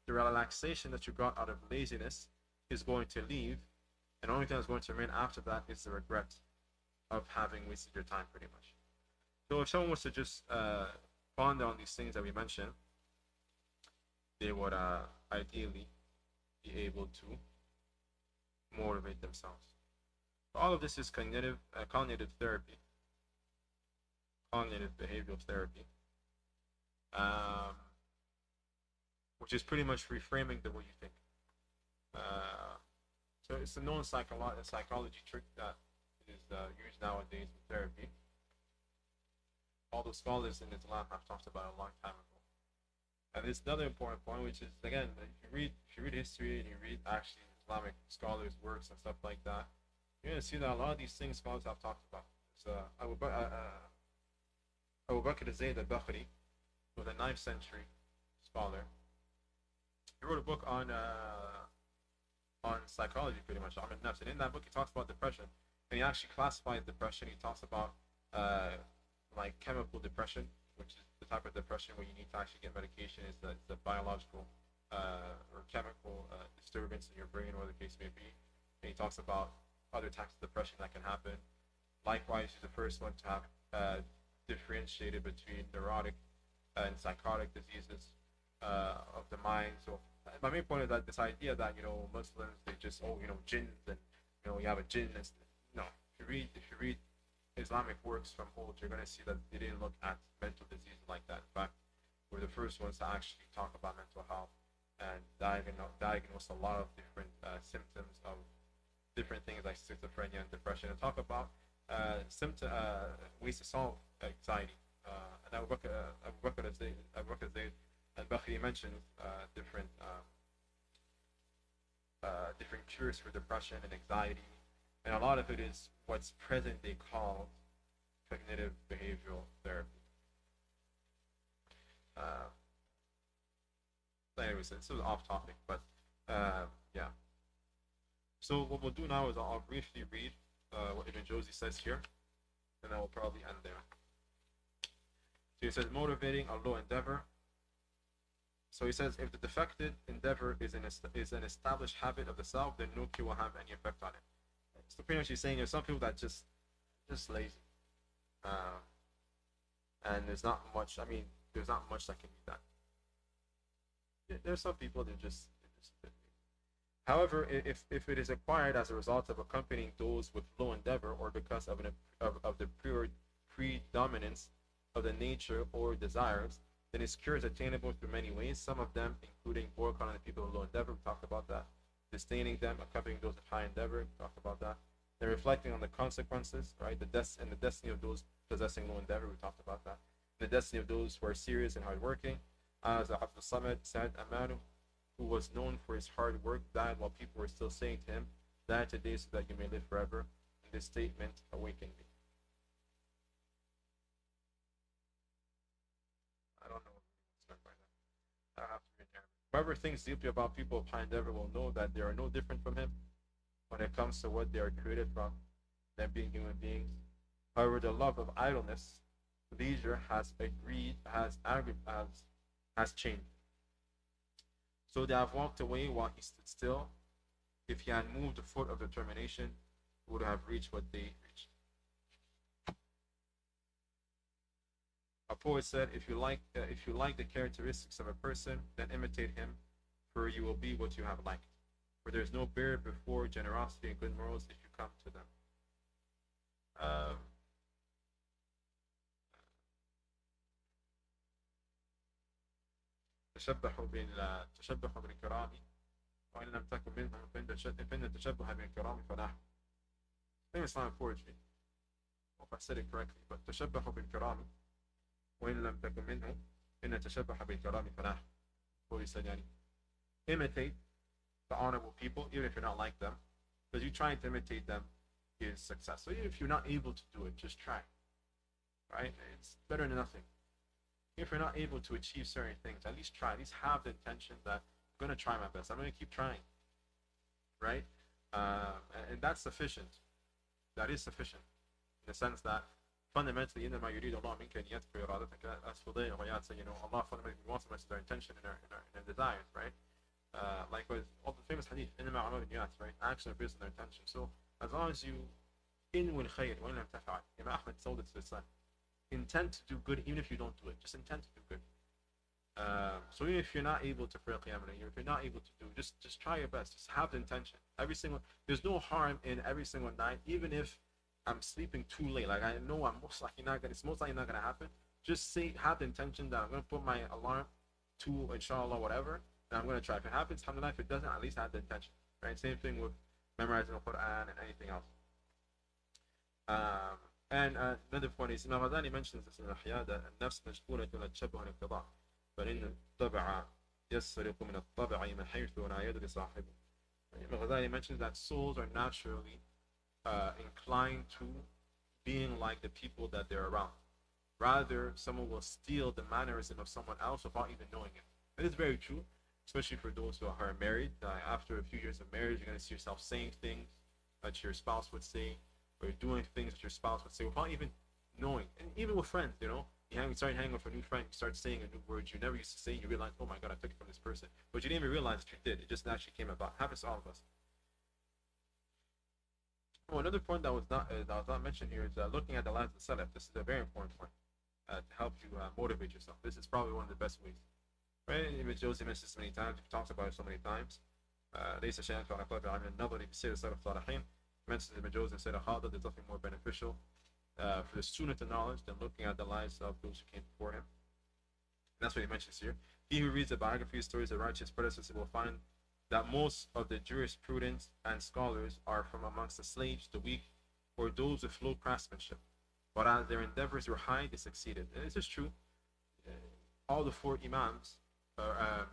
relaxation that you got out of laziness is going to leave. And the only thing that's going to remain after that is the regret of having wasted your time, pretty much. So if someone was to just ponder on these things that we mentioned, they would ideally be able to motivate themselves. All of this is cognitive therapy, cognitive behavioral therapy, which is pretty much reframing the way you think. So it's a known psychology trick that is used nowadays in therapy. All the scholars in Islam have talked about it a long time ago. And there's another important point, which is, again, if you read history and you read actually Islamic scholars' works and stuff like that, you're gonna see that a lot of these things scholars have talked about. So Abu Bakr Zayd al-Bakhri was a 9th century scholar. He wrote a book on psychology, pretty much, on nafs. And in that book, he talks about depression, and he actually classifies depression. He talks about like chemical depression, which is the type of depression where you need to actually get medication. Is the biological or chemical disturbance in your brain, or the case may be. And he talks about other types of depression that can happen. Likewise, he's the first one to have differentiated between neurotic and psychotic diseases of the mind. So my main point is that this idea that, you know, Muslims, they just, jinns, and, you have a jinn. And, no, if you read Islamic works from old, you're going to see that they didn't look at mental diseases like that. In fact, we're the first ones to actually talk about mental health and diagnose a lot of different symptoms of different things like schizophrenia and depression, and talk about ways to solve anxiety. And Abu Bakr Zayd al-Bakhri mentions different cures for depression and anxiety, and a lot of it is what's presently called cognitive behavioral therapy. Anyways, this was off topic, but yeah. So what we'll do now is I'll briefly read what Ibn Jawzi says here, and then we'll probably end there. So he says, motivating a low endeavor. So he says, if the defected endeavor is an established habit of the self, then no cure will have any effect on it. So pretty much he's saying there's some people that just lazy, and there's not much. I mean, there's not much that can be done. There's some people that just. However, if it is acquired as a result of accompanying those with low endeavor, or because of the pure predominance of the nature or desires, then its cure is attainable through many ways. Some of them, including boycotting the people of low endeavor, we talked about that. Disdaining them, accompanying those of high endeavor, we talked about that. Then reflecting on the consequences, right? The destiny of those possessing low endeavor, we talked about that. The destiny of those who are serious and hardworking. As Abdul Samad said, Amanu, who was known for his hard work, died while people were still saying to him, die today so that you may live forever. And this statement awakened me. I don't know what's meant by that. I have to read Arabic. Whoever thinks deeply about people of high endeavor will know that they are no different from him when it comes to what they are created from, them being human beings. However, the love of idleness, leisure, has changed. So they have walked away while he stood still. If he had moved a foot of determination, he would have reached what they reached. A poet said, if you like the characteristics of a person, then imitate him, for you will be what you have liked. For there is no barrier before generosity and good morals if you come to them. تشبهوا بالكرام وإن لم تكن منهم فإن التشبه بالكرام فلاح. Same Islamic poetry. If I said it correctly, but تشبهوا بالكرام وإن لم تكن منهم إن التشبه بالكرام فلاح. What he said, yani, imitate the honorable people, even if you're not like them, because you trying to imitate them, is success. So even if you're not able to do it, just try. Right? It's better than nothing. If you're not able to achieve certain things, at least try. At least have the intention that I'm going to try my best. I'm going to keep trying. Right? And that's sufficient. That is sufficient. In the sense that fundamentally, إنما يريد الله منك أن يتبع إرادتك. As Hurraira say, Allah fundamentally wants us our intention and our desires, right? Like with all the famous hadith, إنما أعمال بالنيات, right? Action are based on their intention. So as long as you إنوي الخير وإن لم تفعل, Imam Ahmed told it to his son, intend to do good even if you don't do it. Just intend to do good. So even if you're not able to pray Qiyam al-Layl, if you're not able to do, just try your best. Just have the intention. There's no harm in every single night, even if I'm sleeping too late. Like I know it's most likely not gonna happen. Just have the intention that I'm gonna put my alarm to inshallah whatever, and I'm gonna try. If it happens, alhamdulillah. If it doesn't, at least have the intention. Right? Same thing with memorizing the Quran and anything else. And another point is Imam Ghazali mentions this in Al-Ihya that النفس مجبولة إلى التشبه والانقضاء فإن الطبع يسرق من الطبع من حيث لا يدري صاحبه. Imam Ghazali mentions that souls are naturally inclined to being like the people that they're around. Rather, someone will steal the mannerism of someone else without even knowing it. It is very true, especially for those who are married. After a few years of marriage, you're going to see yourself saying things that your spouse would say, or doing things that your spouse would say without even knowing. And even with friends, you start hanging with a new friend, you start saying a new word you never used to say, you realize, oh my God, I took it from this person. But you didn't even realize that you did. It just naturally came about. It happens to all of us. Oh, another point that was not mentioned here is looking at the lives of the Salaf. This is a very important point to help you motivate yourself. This is probably one of the best ways. Right? Ibn Jawzi mentions this many times. He talks about it so many times. ليس شيئا كعقاب عن النظر بسير السلف الصالحين. Mentions Ibn Jawzi and said, there's nothing more beneficial for the student of knowledge than looking at the lives of those who came before him. And that's what he mentions here. He who reads the biography stories of righteous predecessors will find that most of the jurisprudents and scholars are from amongst the slaves, the weak, or those with low craftsmanship. But as their endeavors were high, they succeeded. And this is true. All the four Imams are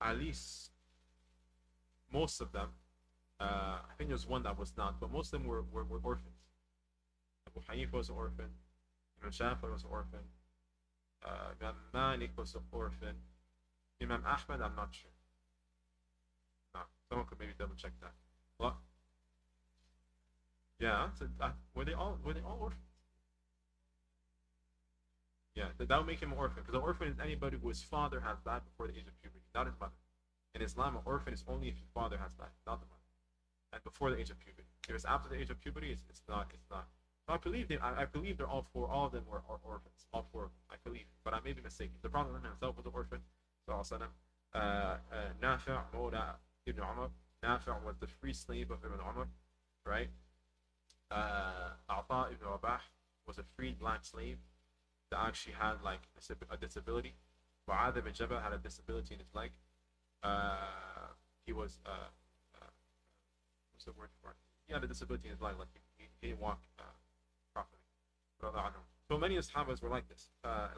at least most of them, I think there's one that was not, but most of them were orphans. Abu Hanifa was an orphan, Imam Shafi'i was an orphan, Imam Malik was an orphan, Imam Ahmed, I'm not sure. No, someone could maybe double check that. What? Yeah, were they all orphans? Yeah, that would make him an orphan, because an orphan is anybody whose father has died before the age of puberty, not his mother. In Islam, an orphan is only if your father has died, not the mother, and before the age of puberty. If it's after the age of puberty, it's not. So I believe they're all four. All of them were orphans. All four of them, I believe, but I may be mistaken. The Prophet himself was an orphan. Nafi' Mawla Ibn Umar. Nafi' was the free slave of Ibn Umar, right? Ata Ibn Rabah was a freed black slave that actually had like a disability. Mu'adh ibn Jabal had a disability in his leg. He was what's the word for it? He had a disability in his leg, like he didn't walk properly. So many of the Sahabas were like this.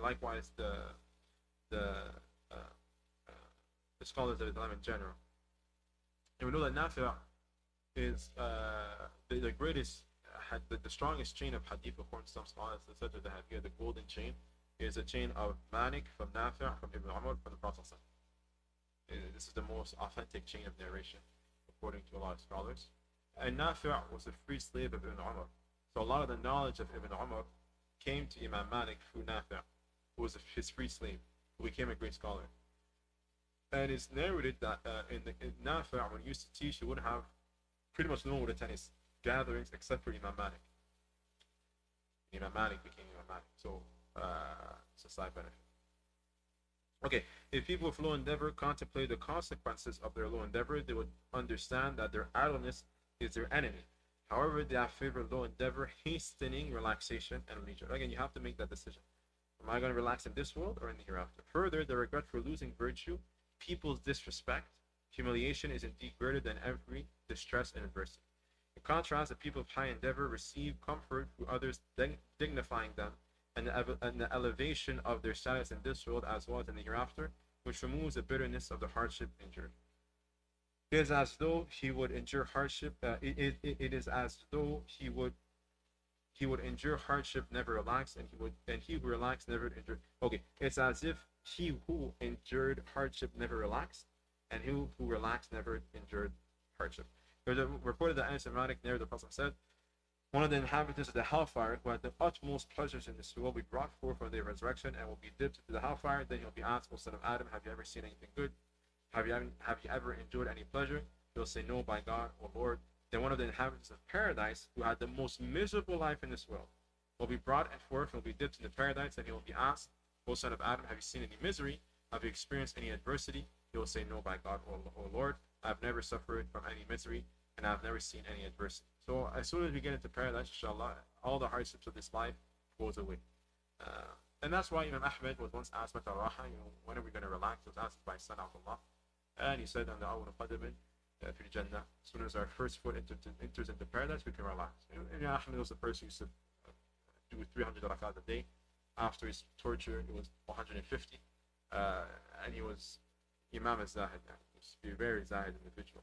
Likewise, the scholars of Islam in general. And we know that Nafi' is the greatest, the strongest chain of hadith according to some scholars, such as the golden chain, is a chain of Malik from Nafi' from Ibn Umar from the Prophet. This is the most authentic chain of narration, according to a lot of scholars. And Nafi' was a free slave of Ibn Umar. So a lot of the knowledge of Ibn Umar came to Imam Malik through Nafi', who was his free slave, who became a great scholar. And it's narrated that in Nafi', when he used to teach, he would have pretty much no one would attend his gatherings except for Imam Malik. Imam Malik became Imam Malik. So it's a side benefit. Okay, if people with low endeavor contemplate the consequences of their low endeavor, they would understand that their idleness is their enemy. However, they have favored low endeavor, hastening relaxation and leisure. Again, you have to make that decision. Am I going to relax in this world or in the hereafter? Further, the regret for losing virtue, people's disrespect, humiliation is indeed greater than every distress and adversity. In contrast, the people of high endeavor receive comfort through others dignifying them, and the elevation of their status in this world as well as in the hereafter, which removes the bitterness of the hardship endured. It is as though he would endure hardship. It is as though he would endure hardship, never relax, and he who relaxed never endured. Okay, it's as if he who endured hardship never relaxed, and he who relaxed never endured hardship. There's a reported that Anas ibn Malik narrated the Prophet said, one of the inhabitants of the hellfire who had the utmost pleasures in this world will be brought forth from the resurrection and will be dipped into the hellfire. Then he'll be asked, O son of Adam, have you ever seen anything good? Have you ever enjoyed any pleasure? He'll say, no, by God, O Lord. Then one of the inhabitants of paradise, who had the most miserable life in this world, will be brought forth and will be dipped into paradise, and he will be asked, O son of Adam, have you seen any misery? Have you experienced any adversity? He will say, no, by God, O Lord. I have never suffered from any misery, and I have never seen any adversity. So as soon as we get into paradise, inshallah, all the hardships of this life goes away. And that's why Imam Ahmed was once asked about Raha, when are we going to relax? He was asked by his son Abdullah. And he said on the Awal Qadamin, Fil Jannah, as soon as our first foot enters into paradise, we can relax. Imam Ahmed was the person who used to do 300 rakat a day. After his torture, it was 150. And he was Imam al-Zahid. He used to be a very Zahid individual.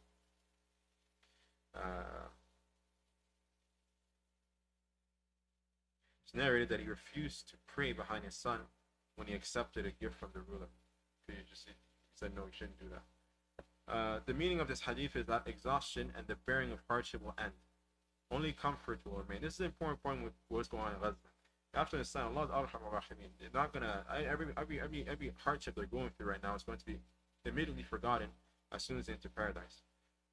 It's narrated that he refused to pray behind his son when he accepted a gift from the ruler. He said, no, you shouldn't do that. The meaning of this hadith is that exhaustion and the bearing of hardship will end. Only comfort will remain. This is an important point with what's going on in Gaza. After the sign, Allah they're not gonna every hardship they're going through right now is going to be immediately forgotten as soon as they enter paradise.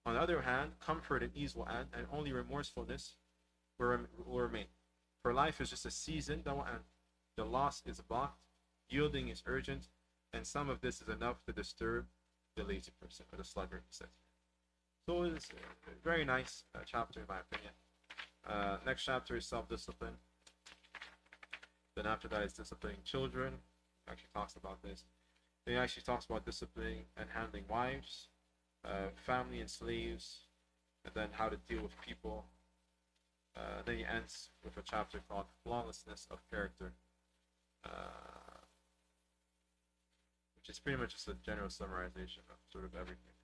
On the other hand, comfort and ease will end, and only remorsefulness will remain. For life is just a season that will end. The loss is blocked, yielding is urgent, and some of this is enough to disturb the lazy person or the sluggard. So it's a very nice chapter in my opinion. Next chapter is self-discipline. Then after that is disciplining children. Actually talks about this. Then he actually talks about disciplining and handling wives, family and slaves, and then how to deal with people. Then he ends with a chapter called flawlessness of character, which is pretty much just a general summarization of sort of everything.